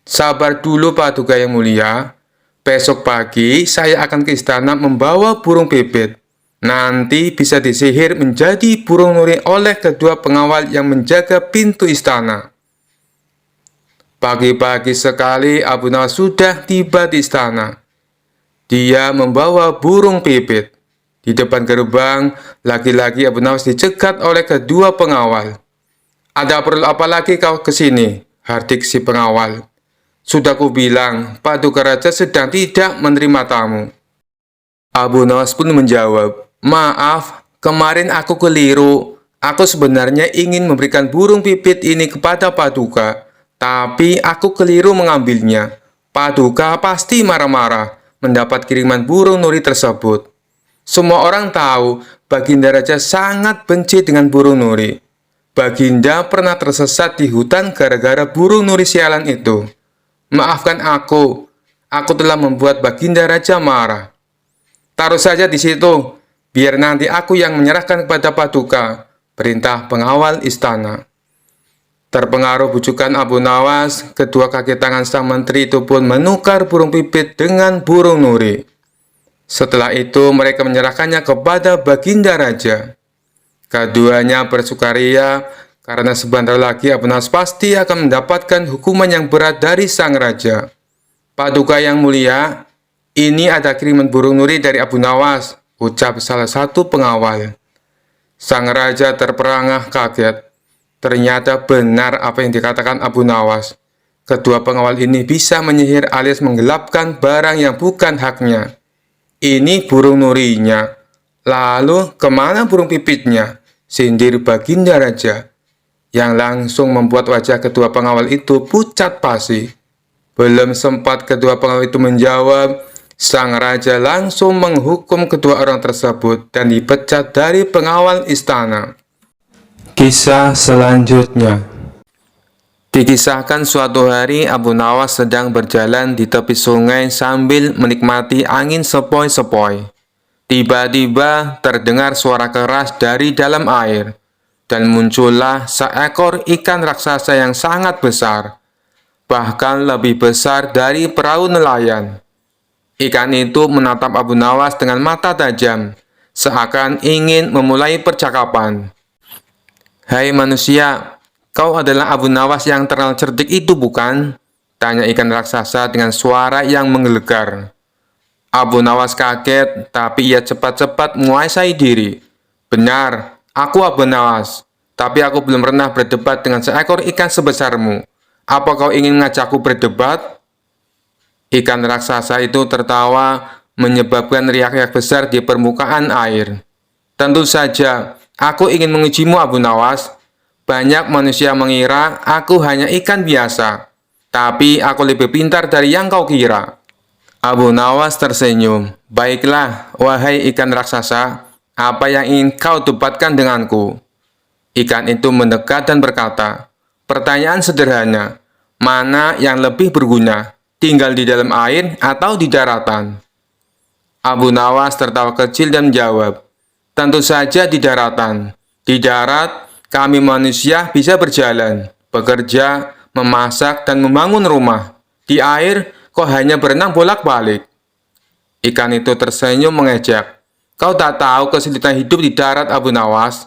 Sabar dulu Paduka yang mulia. Besok pagi saya akan ke istana membawa burung pipit. Nanti bisa disihir menjadi burung nuri oleh kedua pengawal yang menjaga pintu istana. Pagi-pagi sekali Abu Nawas sudah tiba di istana. Dia membawa burung pipit. Di depan gerbang, lagi-lagi Abu Nawas dicegat oleh kedua pengawal. Ada perlu apa lagi kau ke sini? Hardik si pengawal. Sudah kubilang, Paduka Raja sedang tidak menerima tamu. Abu Nawas pun menjawab, maaf, kemarin aku keliru. Aku sebenarnya ingin memberikan burung pipit ini kepada Paduka, tapi aku keliru mengambilnya. Paduka pasti marah-marah mendapat kiriman burung nuri tersebut. Semua orang tahu Baginda Raja sangat benci dengan burung nuri. Baginda pernah tersesat di hutan gara-gara burung nuri sialan itu. Maafkan aku telah membuat Baginda Raja marah. Taruh saja di situ, biar nanti aku yang menyerahkan kepada Paduka, perintah pengawal istana. Terpengaruh bujukan Abu Nawas, kedua kaki tangan sang menteri itu pun menukar burung pipit dengan burung nuri. Setelah itu mereka menyerahkannya kepada Baginda Raja. Keduanya bersukaria karena sebentar lagi Abu Nawas pasti akan mendapatkan hukuman yang berat dari sang raja. Paduka yang mulia, ini ada kiriman burung nuri dari Abu Nawas, ucap salah satu pengawal. Sang raja terperangah kaget. Ternyata benar apa yang dikatakan Abu Nawas. Kedua pengawal ini bisa menyihir alias menggelapkan barang yang bukan haknya. Ini burung nurinya. Lalu kemana burung pipitnya? Sindir Baginda Raja, yang langsung membuat wajah kedua pengawal itu pucat pasi. Belum sempat kedua pengawal itu menjawab, sang raja langsung menghukum kedua orang tersebut dan dipecat dari pengawal istana. Kisah selanjutnya. Dikisahkan suatu hari Abu Nawas sedang berjalan di tepi sungai sambil menikmati angin sepoi-sepoi. Tiba-tiba terdengar suara keras dari dalam air, dan muncullah seekor ikan raksasa yang sangat besar, bahkan lebih besar dari perahu nelayan. Ikan itu menatap Abu Nawas dengan mata tajam, seakan ingin memulai percakapan. Hai manusia, kau adalah Abu Nawas yang terkenal cerdik itu bukan? Tanya ikan raksasa dengan suara yang menggelegar. Abu Nawas kaget, tapi ia cepat-cepat menguasai diri. Benar, aku Abu Nawas, tapi aku belum pernah berdebat dengan seekor ikan sebesarmu. Apa kau ingin mengajakku berdebat? Ikan raksasa itu tertawa, menyebabkan riak-riak besar di permukaan air. Tentu saja, aku ingin mengujimu Abu Nawas. Banyak manusia mengira aku hanya ikan biasa, tapi aku lebih pintar dari yang kau kira. Abu Nawas tersenyum. Baiklah, wahai ikan raksasa, apa yang ingin kau debatkan denganku? Ikan itu mendekat dan berkata, pertanyaan sederhana, mana yang lebih berguna, tinggal di dalam air atau di daratan? Abu Nawas tertawa kecil dan menjawab, tentu saja di daratan. Di darat, kami manusia bisa berjalan, bekerja, memasak, dan membangun rumah. Di air, kau hanya berenang bolak-balik. Ikan itu tersenyum mengejek. Kau tak tahu kesulitan hidup di darat, Abu Nawas.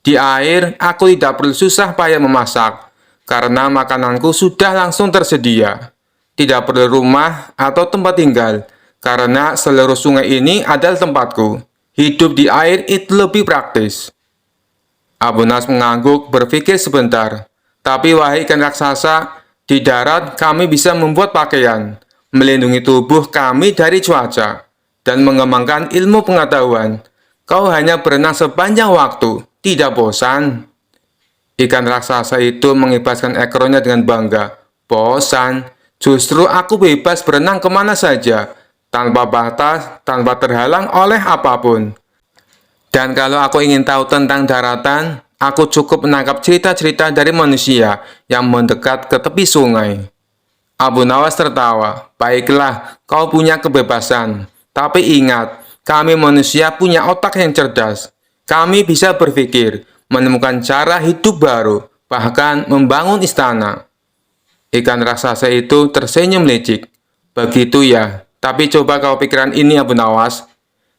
Di air, aku tidak perlu susah payah memasak, karena makananku sudah langsung tersedia. Tidak perlu rumah atau tempat tinggal, karena seluruh sungai ini adalah tempatku. Hidup di air itu lebih praktis. Abu Nawas mengangguk berpikir sebentar. Tapi wahai ikan raksasa, di darat kami bisa membuat pakaian, melindungi tubuh kami dari cuaca, dan mengembangkan ilmu pengetahuan. Kau hanya berenang sepanjang waktu, tidak bosan? Ikan raksasa itu mengibaskan ekornya dengan bangga. Bosan? Justru aku bebas berenang kemana saja, tanpa batas, tanpa terhalang oleh apapun. Dan kalau aku ingin tahu tentang daratan, aku cukup menangkap cerita-cerita dari manusia yang mendekat ke tepi sungai. Abu Nawas tertawa. Baiklah, kau punya kebebasan. Tapi ingat, kami manusia punya otak yang cerdas. kami bisa berpikir, menemukan cara hidup baru, bahkan membangun istana. Ikan raksasa itu tersenyum licik. Begitu ya, tapi coba kau pikiran ini, Abu Nawas.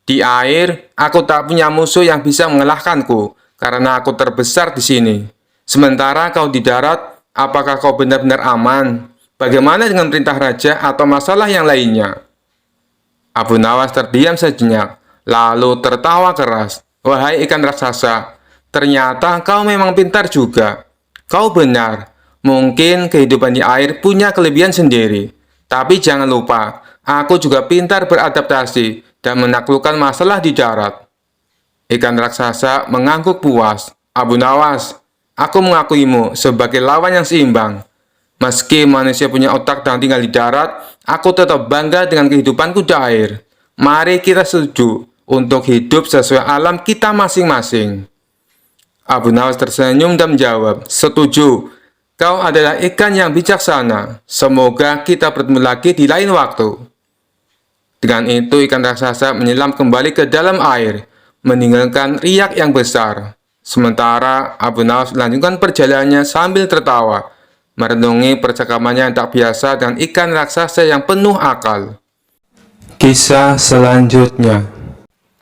Di air, aku tak punya musuh yang bisa mengalahkanku, karena aku terbesar di sini. Sementara kau di darat, apakah kau benar-benar aman? Bagaimana dengan perintah raja atau masalah yang lainnya? Abu Nawas terdiam sejenak, lalu tertawa keras. Wahai ikan raksasa, ternyata kau memang pintar juga. Kau benar, mungkin kehidupan di air punya kelebihan sendiri. Tapi jangan lupa, aku juga pintar beradaptasi dan menaklukkan masalah di darat. Ikan raksasa mengangguk puas. Abu Nawas, aku mengakuimu sebagai lawan yang seimbang. Meski manusia punya otak dan tinggal di darat, aku tetap bangga dengan kehidupanku di air. Mari kita setuju untuk hidup sesuai alam kita masing-masing. Abu Nawas tersenyum dan menjawab, setuju. Kau adalah ikan yang bijaksana. Semoga kita bertemu lagi di lain waktu. Dengan itu, ikan raksasa menyelam kembali ke dalam air, meninggalkan riak yang besar. Sementara Abu Nawas melanjutkan perjalanannya sambil tertawa, merenungi percakapannya yang tak biasa dengan ikan raksasa yang penuh akal. Kisah selanjutnya.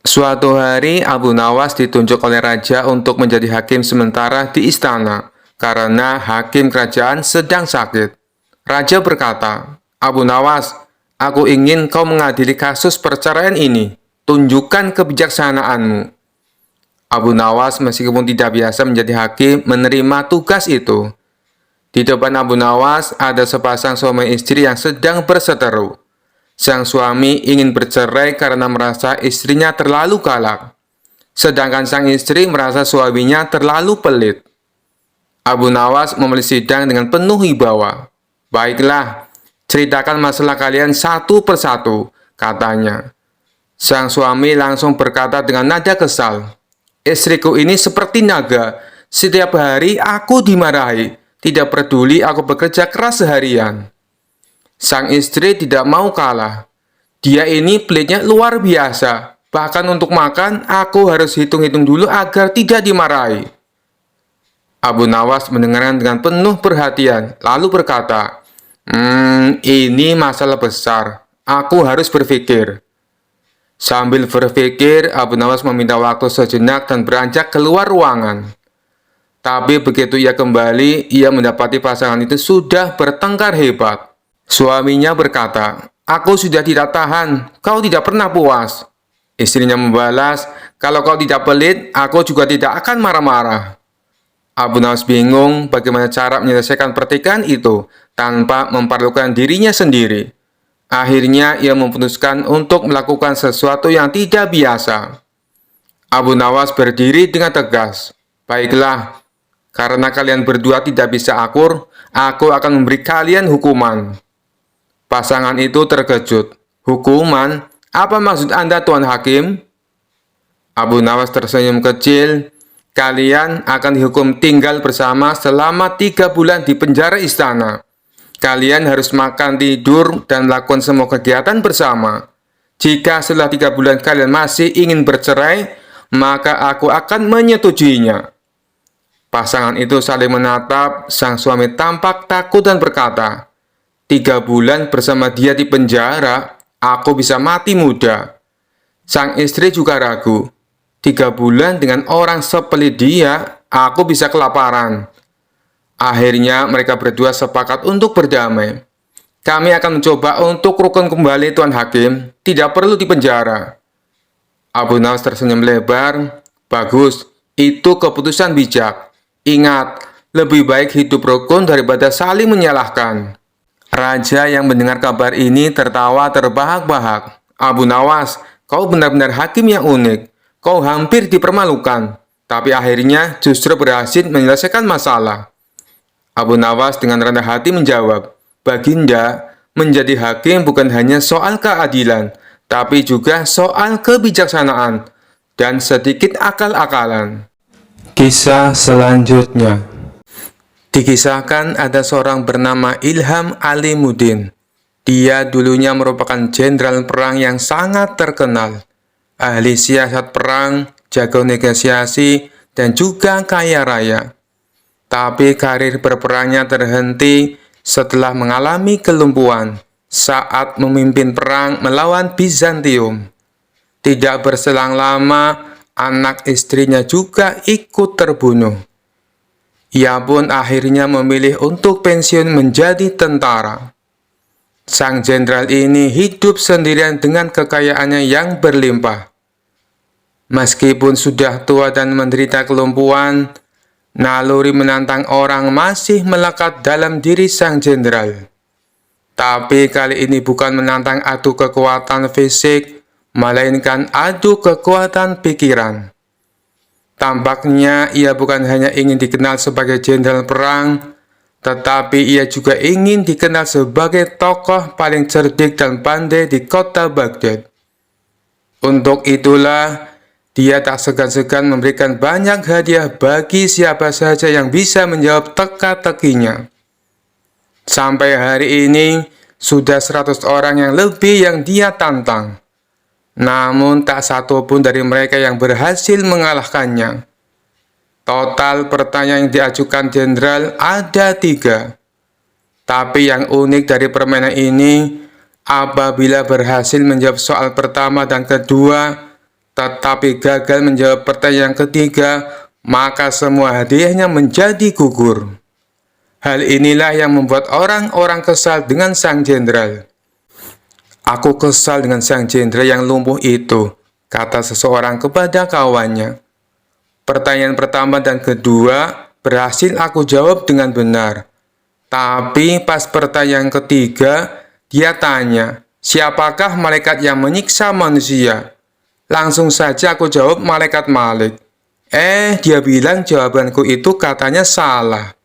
Suatu hari, Abu Nawas ditunjuk oleh raja untuk menjadi hakim sementara di istana, karena hakim kerajaan sedang sakit. Raja berkata, Abu Nawas, aku ingin kau mengadili kasus perceraian ini. Tunjukkan kebijaksanaanmu. Abu Nawas meskipun tidak biasa menjadi hakim menerima tugas itu. Di depan Abu Nawas ada sepasang suami istri yang sedang berseteru. Sang suami ingin bercerai karena merasa istrinya terlalu galak. Sedangkan sang istri merasa suaminya terlalu pelit. Abu Nawas memulai sidang dengan penuh wibawa. Baiklah, ceritakan masalah kalian satu persatu, katanya. Sang suami langsung berkata dengan nada kesal. Istriku ini seperti naga. Setiap hari aku dimarahi. Tidak peduli aku bekerja keras seharian. Sang istri tidak mau kalah. Dia ini pelitnya luar biasa. Bahkan untuk makan, aku harus hitung-hitung dulu agar tidak dimarahi. Abu Nawas mendengarkan dengan penuh perhatian, lalu berkata, ini masalah besar. Aku harus berpikir. Sambil berpikir, Abu Nawas meminta waktu sejenak dan beranjak keluar ruangan. Tapi begitu ia kembali, ia mendapati pasangan itu sudah bertengkar hebat. Suaminya berkata, aku sudah tidak tahan, kau tidak pernah puas. Istrinya membalas, kalau kau tidak pelit, aku juga tidak akan marah-marah. Abu Nawas bingung bagaimana cara menyelesaikan pertikaian itu tanpa memperlukan dirinya sendiri. Akhirnya ia memutuskan untuk melakukan sesuatu yang tidak biasa. Abu Nawas berdiri dengan tegas. Baiklah, karena kalian berdua tidak bisa akur, aku akan memberi kalian hukuman. Pasangan itu terkejut. Hukuman? Apa maksud Anda, Tuan Hakim? Abu Nawas tersenyum kecil. Kalian akan dihukum tinggal bersama selama 3 bulan di penjara istana. Kalian harus makan, tidur, dan melakukan semua kegiatan bersama. Jika setelah 3 bulan kalian masih ingin bercerai, maka aku akan menyetujuinya. Pasangan itu saling menatap, sang suami tampak takut dan berkata, 3 bulan bersama dia di penjara, aku bisa mati muda. Sang istri juga ragu, 3 bulan dengan orang sepelit dia, aku bisa kelaparan. Akhirnya mereka berdua sepakat untuk berdamai. Kami akan mencoba untuk rukun kembali, Tuan Hakim, tidak perlu di penjara. Abu Nawas tersenyum lebar, bagus, itu keputusan bijak. Ingat, lebih baik hidup rukun daripada saling menyalahkan. Raja yang mendengar kabar ini tertawa terbahak-bahak. Abu Nawas, kau benar-benar hakim yang unik. Kau hampir dipermalukan, tapi akhirnya justru berhasil menyelesaikan masalah. Abu Nawas dengan rendah hati menjawab, Baginda, menjadi hakim bukan hanya soal keadilan, tapi juga soal kebijaksanaan dan sedikit akal-akalan. Kisah selanjutnya. Dikisahkan ada seorang bernama Ilham Alimuddin. Dia dulunya merupakan jenderal perang yang sangat terkenal. Ahli siasat perang, jago negosiasi, dan juga kaya raya. Tapi karir berperangnya terhenti setelah mengalami kelumpuhan saat memimpin perang melawan Bizantium. Tidak berselang lama, anak istrinya juga ikut terbunuh. Ia pun akhirnya memilih untuk pensiun menjadi tentara. Sang jenderal ini hidup sendirian dengan kekayaannya yang berlimpah. Meskipun sudah tua dan menderita kelumpuhan, naluri menantang orang masih melekat dalam diri sang jenderal. Tapi kali ini bukan menantang adu kekuatan fisik, melainkan adu kekuatan pikiran. Tampaknya ia bukan hanya ingin dikenal sebagai jenderal perang, tetapi ia juga ingin dikenal sebagai tokoh paling cerdik dan pandai di kota Baghdad. Untuk itulah, dia tak segan-segan memberikan banyak hadiah bagi siapa saja yang bisa menjawab teka-tekinya. Sampai hari ini, sudah 100 orang yang lebih yang dia tantang. Namun tak satu pun dari mereka yang berhasil mengalahkannya. Total pertanyaan yang diajukan jenderal ada 3. Tapi yang unik dari permainan ini, apabila berhasil menjawab soal pertama dan kedua, tetapi gagal menjawab pertanyaan yang ketiga, maka semua hadiahnya menjadi gugur. Hal inilah yang membuat orang-orang kesal dengan sang jenderal. "Aku kesal dengan sang jenderal yang lumpuh itu," kata seseorang kepada kawannya. "Pertanyaan pertama dan kedua berhasil aku jawab dengan benar. Tapi pas pertanyaan ketiga, dia tanya, siapakah malaikat yang menyiksa manusia? Langsung saja aku jawab malaikat Malik. Dia bilang jawabanku itu katanya salah."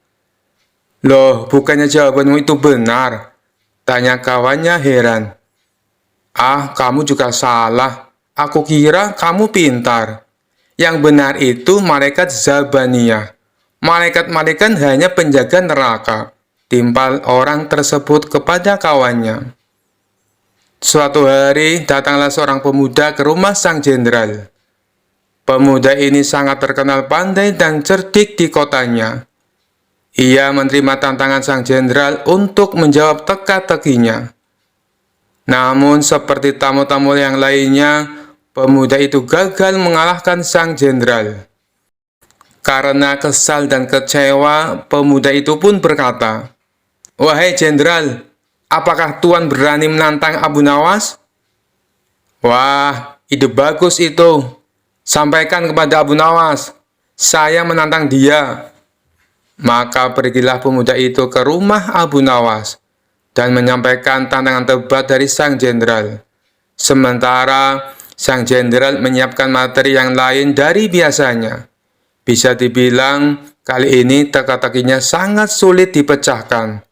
"Loh, bukannya jawabanmu itu benar?" tanya kawannya heran. Kamu juga salah. Aku kira kamu pintar. Yang benar itu malaikat Zabaniyah. Malaikat-malaikat hanya penjaga neraka," timpal orang tersebut kepada kawannya. Suatu hari, datanglah seorang pemuda ke rumah sang jenderal. Pemuda ini sangat terkenal pandai dan cerdik di kotanya. Ia menerima tantangan sang jenderal untuk menjawab teka-tekinya. Namun, seperti tamu-tamu yang lainnya, pemuda itu gagal mengalahkan sang jenderal. Karena kesal dan kecewa, pemuda itu pun berkata, "Wahai jenderal, apakah Tuan berani menantang Abu Nawas?" "Wah, ide bagus itu. Sampaikan kepada Abu Nawas, saya menantang dia." Maka pergilah pemuda itu ke rumah Abu Nawas dan menyampaikan tantangan tebal dari sang jenderal. Sementara sang jenderal menyiapkan materi yang lain dari biasanya. Bisa dibilang kali ini teka-tekinya sangat sulit dipecahkan.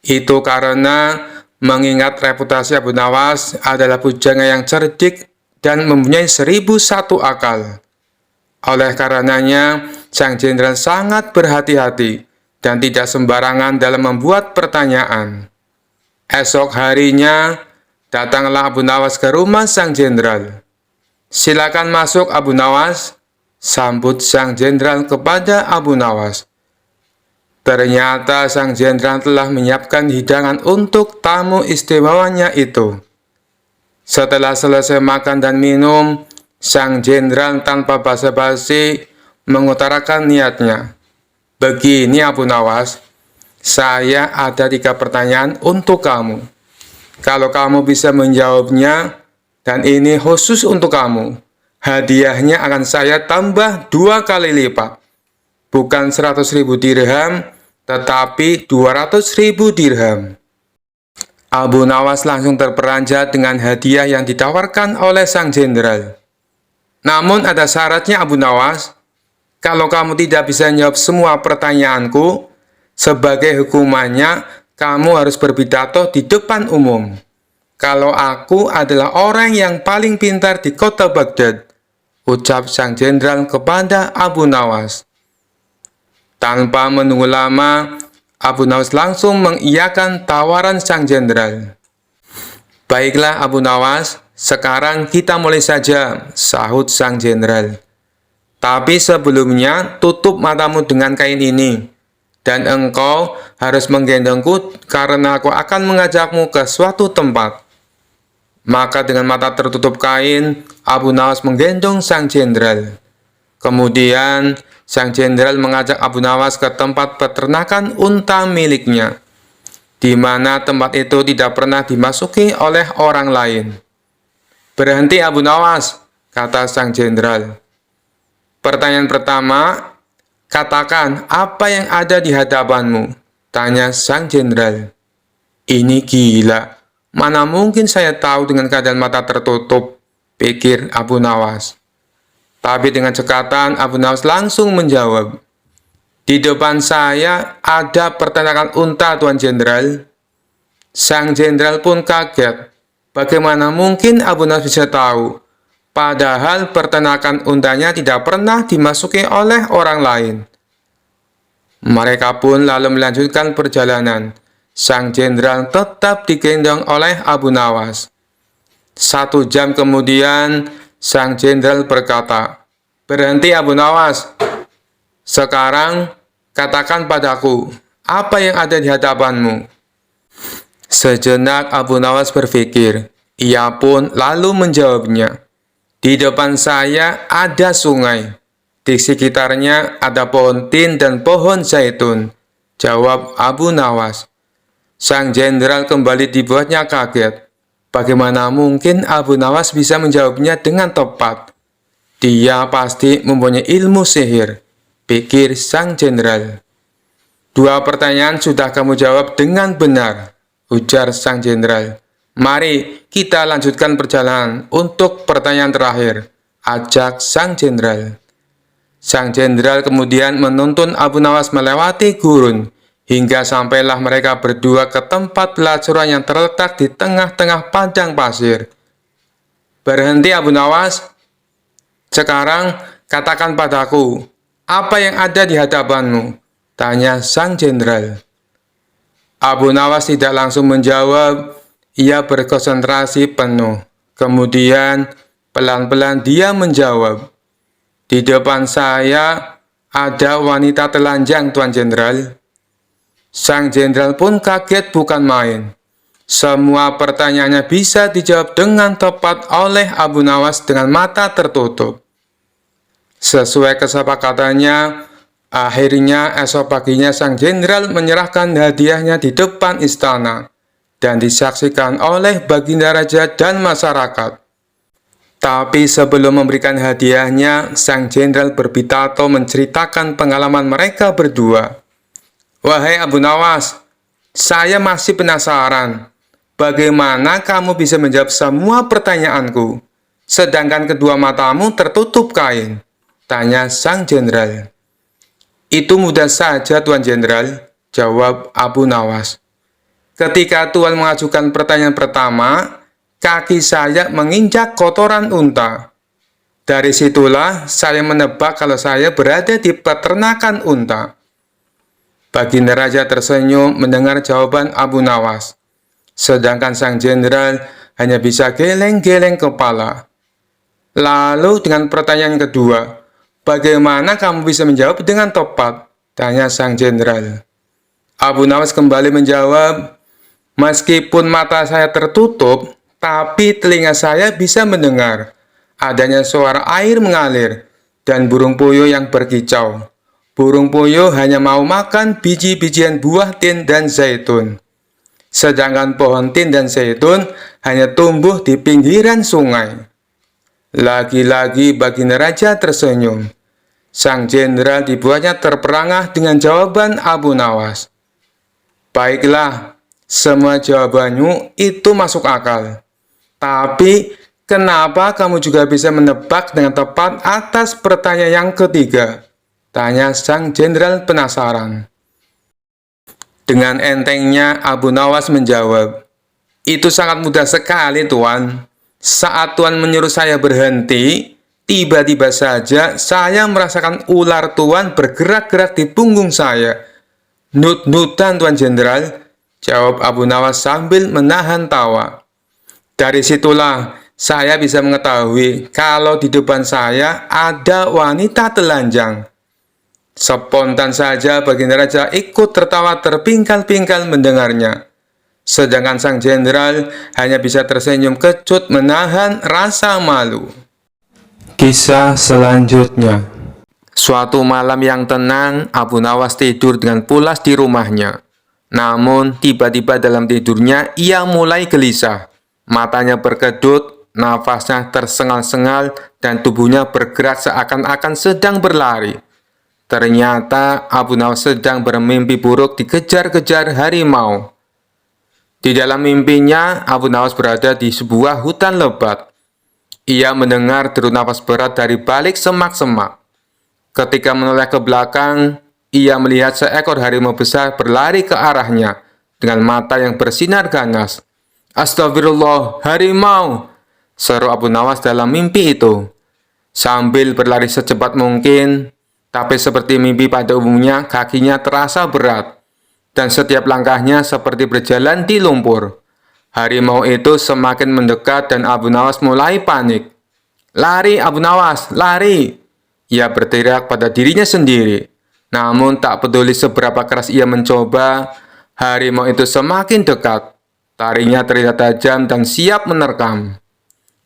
Itu karena mengingat reputasi Abu Nawas adalah pujangga yang cerdik dan mempunyai 1001 akal. Oleh karenanya, sang jenderal sangat berhati-hati dan tidak sembarangan dalam membuat pertanyaan. Esok harinya, datanglah Abu Nawas ke rumah sang jenderal. "Silakan masuk Abu Nawas," sambut sang jenderal kepada Abu Nawas. Ternyata sang jenderal telah menyiapkan hidangan untuk tamu istimewanya itu. Setelah selesai makan dan minum, sang jenderal tanpa basa-basi mengutarakan niatnya. "Begini Abu Nawas, saya ada 3 pertanyaan untuk kamu. Kalau kamu bisa menjawabnya, dan ini khusus untuk kamu, hadiahnya akan saya tambah 2 kali lipat. Bukan 100.000 dirham, tetapi 200.000 dirham." Abu Nawas langsung terperanjat dengan hadiah yang ditawarkan oleh sang jenderal. "Namun ada syaratnya Abu Nawas. Kalau kamu tidak bisa menjawab semua pertanyaanku, sebagai hukumannya kamu harus berpidato di depan umum. Kalau aku adalah orang yang paling pintar di kota Baghdad," ucap sang jenderal kepada Abu Nawas. Tanpa menunggu lama, Abu Nawas langsung mengiyakan tawaran sang jenderal. "Baiklah Abu Nawas, sekarang kita mulai saja," sahut sang jenderal. Tapi sebelumnya tutup matamu dengan kain ini, dan engkau harus menggendongku karena aku akan mengajakmu ke suatu tempat. Maka dengan mata tertutup kain, Abu Nawas menggendong sang jenderal. Kemudian sang jenderal mengajak Abu Nawas ke tempat peternakan unta miliknya, di mana tempat itu tidak pernah dimasuki oleh orang lain. "Berhenti Abu Nawas," kata sang jenderal. "Pertanyaan pertama, katakan apa yang ada di hadapanmu," tanya sang jenderal. "Ini gila, mana mungkin saya tahu dengan keadaan mata tertutup," pikir Abu Nawas. Tapi dengan cekatan Abu Nawas langsung menjawab, "Di depan saya ada peternakan unta, Tuan Jenderal." Sang jenderal pun kaget. Bagaimana mungkin Abu Nawas bisa tahu? Padahal peternakan untanya tidak pernah dimasuki oleh orang lain. Mereka pun lalu melanjutkan perjalanan. Sang jenderal tetap digendong oleh Abu Nawas. 1 jam kemudian, sang jenderal berkata, "Berhenti Abu Nawas. Sekarang katakan padaku, apa yang ada di hadapanmu?" Sejenak Abu Nawas berpikir. Ia pun lalu menjawabnya, "Di depan saya ada sungai. Di sekitarnya ada pohon tin dan pohon zaitun," jawab Abu Nawas. Sang jenderal kembali dibuatnya kaget. Bagaimana mungkin Abu Nawas bisa menjawabnya dengan tepat? Dia pasti mempunyai ilmu sihir, pikir sang jenderal. "2 pertanyaan sudah kamu jawab dengan benar," ujar sang jenderal. "Mari kita lanjutkan perjalanan untuk pertanyaan terakhir," ajak sang jenderal. Sang jenderal kemudian menuntun Abu Nawas melewati gurun, hingga sampailah mereka berdua ke tempat pelacuran yang terletak di tengah-tengah padang pasir. "Berhenti Abu Nawas. Sekarang katakan padaku, apa yang ada di hadapanmu?" tanya sang jenderal. Abu Nawas tidak langsung menjawab. Ia berkonsentrasi penuh. Kemudian pelan-pelan dia menjawab, "Di depan saya ada wanita telanjang, Tuan Jenderal." Sang jenderal pun kaget bukan main. Semua pertanyaannya bisa dijawab dengan tepat oleh Abu Nawas dengan mata tertutup. Sesuai kesepakatannya, akhirnya esok paginya sang jenderal menyerahkan hadiahnya di depan istana dan disaksikan oleh Baginda Raja dan masyarakat. Tapi sebelum memberikan hadiahnya, sang jenderal berpidato menceritakan pengalaman mereka berdua. "Wahai Abu Nawas, saya masih penasaran. Bagaimana kamu bisa menjawab semua pertanyaanku, sedangkan kedua matamu tertutup kain?" tanya sang jenderal. "Itu mudah saja, Tuan Jenderal," jawab Abu Nawas. "Ketika Tuan mengajukan pertanyaan pertama, kaki saya menginjak kotoran unta. Dari situlah saya menebak kalau saya berada di peternakan unta." Baginda Raja tersenyum mendengar jawaban Abu Nawas, sedangkan sang jenderal hanya bisa geleng-geleng kepala. "Lalu dengan pertanyaan kedua, bagaimana kamu bisa menjawab dengan tepat?" tanya sang jenderal. Abu Nawas kembali menjawab, "Meskipun mata saya tertutup, tapi telinga saya bisa mendengar adanya suara air mengalir dan burung puyuh yang berkicau. Burung puyuh hanya mau makan biji-bijian buah tin dan zaitun. Sedangkan pohon tin dan zaitun hanya tumbuh di pinggiran sungai." Lagi-lagi Baginda Raja tersenyum. Sang jenderal dibuatnya terperangah dengan jawaban Abu Nawas. "Baiklah, semua jawabanmu itu masuk akal. Tapi, kenapa kamu juga bisa menebak dengan tepat atas pertanyaan yang ketiga?" tanya sang jenderal penasaran. Dengan entengnya Abu Nawas menjawab, "Itu sangat mudah sekali, Tuan. Saat Tuan menyuruh saya berhenti, tiba-tiba saja saya merasakan ular Tuan bergerak-gerak di punggung saya." "Nut-nutan, Tuan Jenderal," jawab Abu Nawas sambil menahan tawa. "Dari situlah Saya bisa mengetahui kalau di depan saya ada wanita telanjang. Spontan saja Baginda Raja ikut tertawa terpingkal-pingkal mendengarnya. Sedangkan sang jenderal hanya bisa tersenyum kecut menahan rasa malu. Kisah selanjutnya. Suatu malam yang tenang, Abu Nawas tidur dengan pulas di rumahnya. Namun, tiba-tiba dalam tidurnya ia mulai gelisah. Matanya berkedut, nafasnya tersengal-sengal, dan tubuhnya bergerak seakan-akan sedang berlari. Ternyata Abu Nawas sedang bermimpi buruk dikejar-kejar harimau. Di dalam mimpinya, Abu Nawas berada di sebuah hutan lebat. Ia mendengar deru nafas berat dari balik semak-semak. Ketika menoleh ke belakang, ia melihat seekor harimau besar berlari ke arahnya dengan mata yang bersinar ganas. "Astagfirullah, harimau!" seru Abu Nawas dalam mimpi itu. Sambil berlari secepat mungkin, tapi seperti mimpi pada umumnya, kakinya terasa berat, dan setiap langkahnya seperti berjalan di lumpur. Harimau itu semakin mendekat dan Abu Nawas mulai panik. "Lari, Abu Nawas, lari!" Ia berteriak pada dirinya sendiri. Namun tak peduli seberapa keras ia mencoba, harimau itu semakin dekat. Taringnya terlihat tajam dan siap menerkam.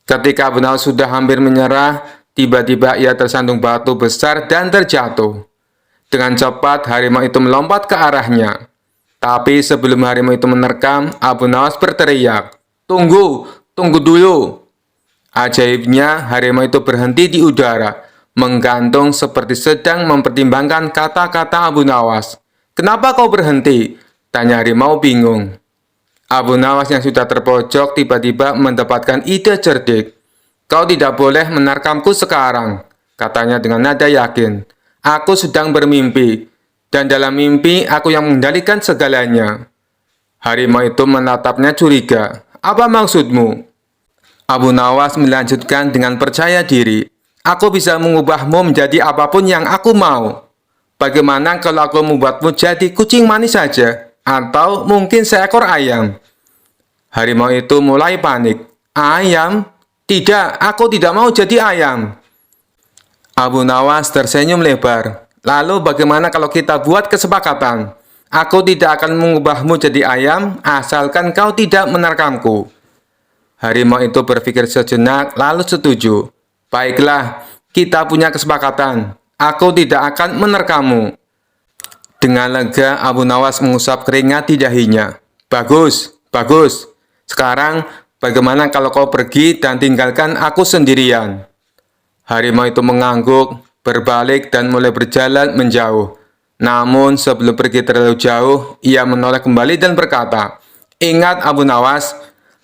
Ketika Abu Nawas sudah hampir menyerah, tiba-tiba ia tersandung batu besar dan terjatuh. Dengan cepat, harimau itu melompat ke arahnya. Tapi sebelum harimau itu menerkam, Abu Nawas berteriak, "Tunggu, tunggu dulu!" Ajaibnya, harimau itu berhenti di udara, menggantung seperti sedang mempertimbangkan kata-kata Abu Nawas. "Kenapa kau berhenti?" tanya harimau bingung. Abu Nawas yang sudah terpojok tiba-tiba mendapatkan ide cerdik. "Kau tidak boleh menerkamku sekarang," katanya dengan nada yakin. "Aku sedang bermimpi, dan dalam mimpi aku yang mengendalikan segalanya." Harimau itu menatapnya curiga. "Apa maksudmu?" Abu Nawas melanjutkan dengan percaya diri. "Aku bisa mengubahmu menjadi apapun yang aku mau. Bagaimana kalau aku membuatmu jadi kucing manis saja? Atau mungkin seekor ayam?" Harimau itu mulai panik. "Ayam? Tidak, aku tidak mau jadi ayam." Abu Nawas tersenyum lebar. "Lalu bagaimana kalau kita buat kesepakatan? Aku tidak akan mengubahmu jadi ayam, asalkan kau tidak menerkamku." Harimau itu berpikir sejenak, lalu setuju. "Baiklah, kita punya kesepakatan. Aku tidak akan menerkammu." Dengan lega, Abu Nawas mengusap keringat di dahinya. "Bagus, bagus. Sekarang, bagaimana kalau kau pergi dan tinggalkan aku sendirian?" Harimau itu mengangguk, berbalik dan mulai berjalan menjauh. Namun, sebelum pergi terlalu jauh, ia menoleh kembali dan berkata, "Ingat Abu Nawas,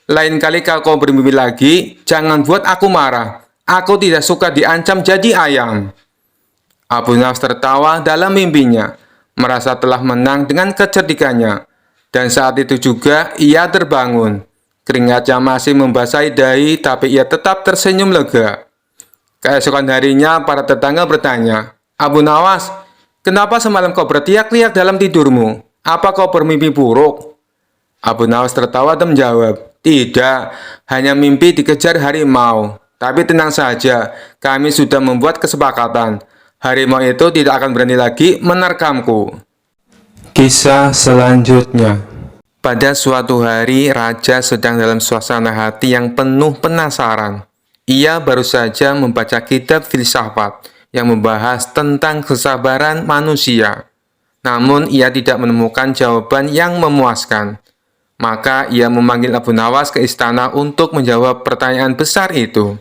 lain kali kalau kau bermimpi lagi, jangan buat aku marah. Aku tidak suka diancam jadi ayam." Abu Nawas tertawa dalam mimpinya, merasa telah menang dengan kecerdikannya. Dan saat itu juga ia terbangun. Keringatnya masih membasahi dahi, tapi ia tetap tersenyum lega. Keesokan harinya, para tetangga bertanya, "Abu Nawas, kenapa semalam kau berteriak-teriak dalam tidurmu? Apa kau bermimpi buruk?" Abu Nawas tertawa dan menjawab, "Tidak, hanya mimpi dikejar harimau. Tapi tenang saja, kami sudah membuat kesepakatan. Harimau itu tidak akan berani lagi menerkamku." Kisah selanjutnya. Pada suatu hari, raja sedang dalam suasana hati yang penuh penasaran. Ia baru saja membaca kitab filsafat yang membahas tentang kesabaran manusia. Namun, ia tidak menemukan jawaban yang memuaskan. Maka, ia memanggil Abu Nawas ke istana untuk menjawab pertanyaan besar itu.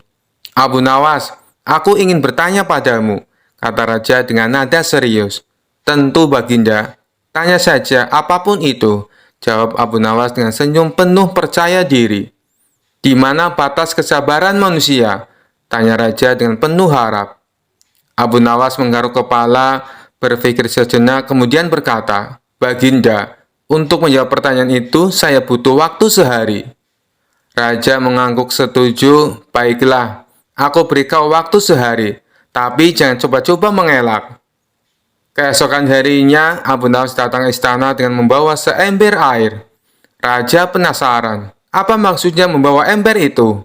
"Abu Nawas, aku ingin bertanya padamu," kata raja dengan nada serius. "Tentu, Baginda. Tanya saja apapun itu," jawab Abu Nawas dengan senyum penuh percaya diri. "Di mana batas kesabaran manusia?" tanya raja dengan penuh harap. Abu Nawas menggaruk kepala, berpikir sejenak, kemudian berkata, "Baginda, untuk menjawab pertanyaan itu, saya butuh waktu sehari." Raja mengangguk setuju. "Baiklah, aku beri kau waktu sehari, tapi jangan coba-coba mengelak." Keesokan harinya, Abu Nawas datang ke istana dengan membawa seember air. Raja penasaran, apa maksudnya membawa ember itu?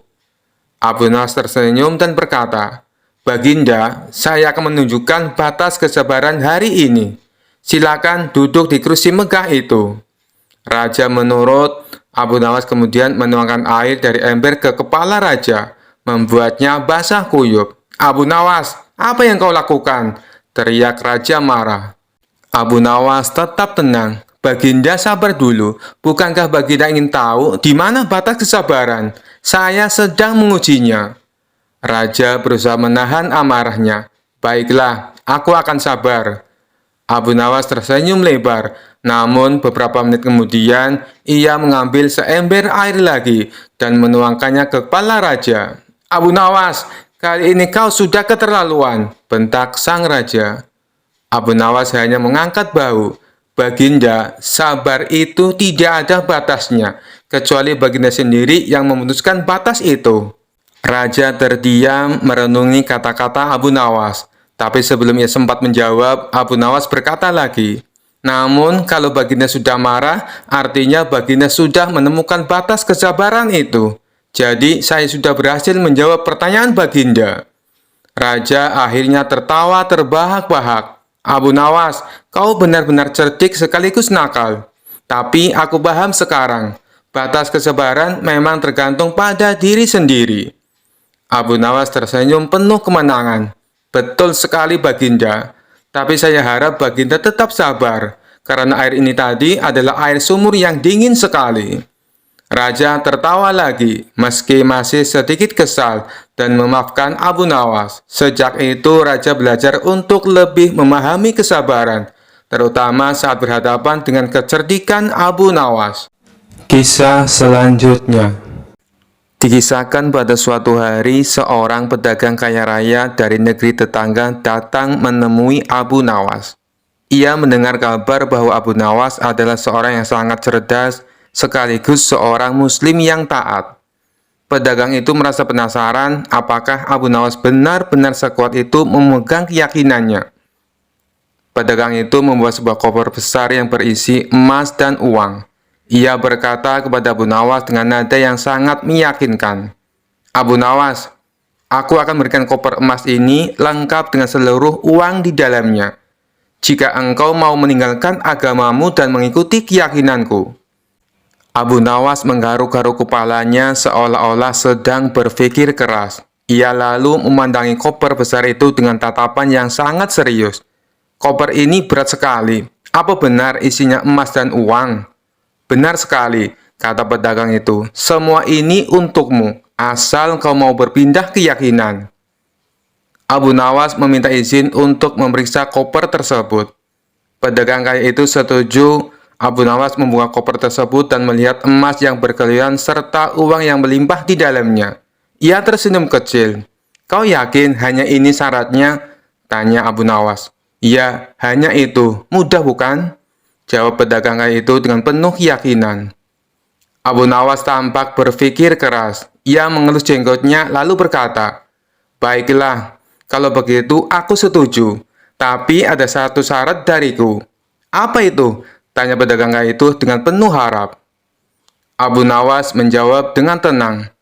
Abu Nawas tersenyum dan berkata, "Baginda, saya akan menunjukkan batas kesabaran hari ini. Silakan duduk di kursi megah itu." Raja menurut. Abu Nawas kemudian menuangkan air dari ember ke kepala raja, membuatnya basah kuyup. "Abu Nawas, apa yang kau lakukan?" teriak raja marah. Abu Nawas tetap tenang. "Baginda sabar dulu. Bukankah Baginda ingin tahu di mana batas kesabaran? Saya sedang mengujinya." Raja berusaha menahan amarahnya. "Baiklah, aku akan sabar." Abu Nawas tersenyum lebar, namun beberapa menit kemudian ia mengambil seember air lagi dan menuangkannya ke kepala raja. "Abu Nawas, kali ini kau sudah keterlaluan," bentak sang raja. Abu Nawas hanya mengangkat bahu. "Baginda, sabar itu tidak ada batasnya, kecuali Baginda sendiri yang memutuskan batas itu." Raja terdiam merenungi kata-kata Abu Nawas. Tapi sebelum ia sempat menjawab, Abu Nawas berkata lagi, "Namun kalau Baginda sudah marah, artinya Baginda sudah menemukan batas kesabaran itu. Jadi saya sudah berhasil menjawab pertanyaan Baginda." Raja akhirnya tertawa terbahak-bahak. "Abu Nawas, kau benar-benar cerdik sekaligus nakal. Tapi aku paham sekarang, batas kesabaran memang tergantung pada diri sendiri." Abu Nawas tersenyum penuh kemenangan. "Betul sekali Baginda, tapi saya harap Baginda tetap sabar, karena air ini tadi adalah air sumur yang dingin sekali." Raja tertawa lagi, meski masih sedikit kesal, dan memaafkan Abu Nawas. Sejak itu, Raja belajar untuk lebih memahami kesabaran, terutama saat berhadapan dengan kecerdikan Abu Nawas. Kisah selanjutnya. Dikisahkan pada suatu hari, seorang pedagang kaya raya dari negeri tetangga datang menemui Abu Nawas. Ia mendengar kabar bahwa Abu Nawas adalah seorang yang sangat cerdas, sekaligus seorang muslim yang taat. Pedagang itu merasa penasaran apakah Abu Nawas benar-benar sekuat itu memegang keyakinannya. Pedagang itu membawa sebuah koper besar yang berisi emas dan uang. Ia berkata kepada Abu Nawas dengan nada yang sangat meyakinkan, "Abu Nawas, aku akan memberikan koper emas ini lengkap dengan seluruh uang di dalamnya, jika engkau mau meninggalkan agamamu dan mengikuti keyakinanku." Abu Nawas menggaruk-garuk kepalanya seolah-olah sedang berpikir keras. Ia lalu memandangi koper besar itu dengan tatapan yang sangat serius. "Koper ini berat sekali. Apa benar isinya emas dan uang?" "Benar sekali," kata pedagang itu. "Semua ini untukmu, asal kau mau berpindah keyakinan." Abu Nawas meminta izin untuk memeriksa koper tersebut. Pedagang kaya itu setuju. Abu Nawas membuka koper tersebut dan melihat emas yang berkeliaran serta uang yang melimpah di dalamnya. Ia tersenyum kecil. "Kau yakin hanya ini syaratnya?" tanya Abu Nawas. "Ya, hanya itu. Mudah bukan?" jawab pedagang kaya itu dengan penuh keyakinan. Abu Nawas tampak berpikir keras. Ia mengelus jenggotnya lalu berkata, "Baiklah, kalau begitu aku setuju. Tapi ada satu syarat dariku." "Apa itu?" tanya pedagang kaya itu dengan penuh harap. Abu Nawas menjawab dengan tenang,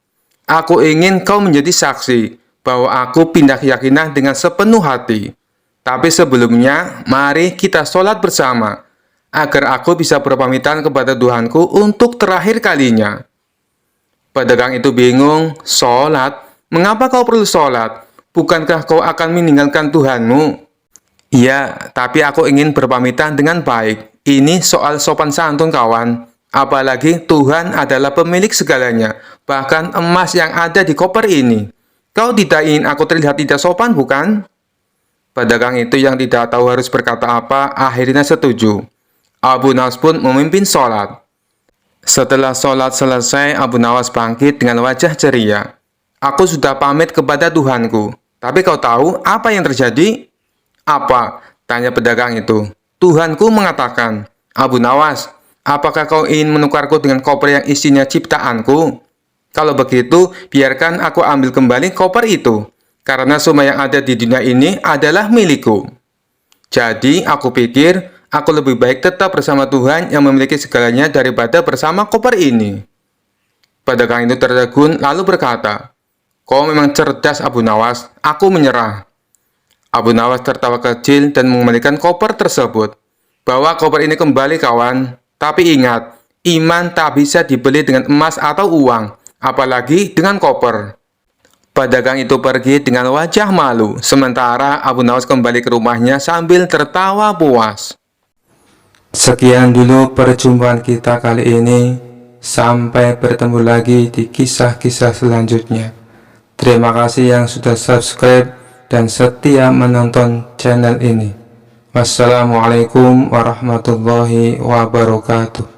"Aku ingin kau menjadi saksi bahwa aku pindah keyakinan dengan sepenuh hati. Tapi sebelumnya, mari kita sholat bersama, agar aku bisa berpamitan kepada Tuhanku untuk terakhir kalinya." Pedagang itu bingung. "Sholat? Mengapa kau perlu sholat? Bukankah kau akan meninggalkan Tuhanmu?" "Iya, tapi aku ingin berpamitan dengan baik. Ini soal sopan santun kawan. Apalagi Tuhan adalah pemilik segalanya, bahkan emas yang ada di koper ini. Kau tidak ingin aku terlihat tidak sopan, bukan?" Pedagang itu yang tidak tahu harus berkata apa, akhirnya setuju. Abu Nawas pun memimpin sholat. Setelah sholat selesai, Abu Nawas bangkit dengan wajah ceria. "Aku sudah pamit kepada Tuhanku. Tapi kau tahu apa yang terjadi?" "Apa?" tanya pedagang itu. "Tuhanku mengatakan, 'Abu Nawas, apakah kau ingin menukarku dengan koper yang isinya ciptaanku? Kalau begitu, biarkan aku ambil kembali koper itu, karena semua yang ada di dunia ini adalah milikku. Jadi, aku pikir aku lebih baik tetap bersama Tuhan yang memiliki segalanya daripada bersama koper ini.'" Pedagang itu tertegun lalu berkata, Kau memang cerdas, Abu Nawas. Aku menyerah. Abu Nawas tertawa kecil dan mengembalikan koper tersebut. Bawa koper ini kembali, kawan. Tapi ingat, iman tak bisa dibeli dengan emas atau uang, apalagi dengan koper. Pedagang itu pergi dengan wajah malu, sementara Abu Nawas kembali ke rumahnya sambil tertawa puas. Sekian dulu perjumpaan kita kali ini. Sampai bertemu lagi di kisah-kisah selanjutnya. Terima kasih yang sudah subscribe dan setia menonton channel ini. Wassalamualaikum warahmatullahi wabarakatuh.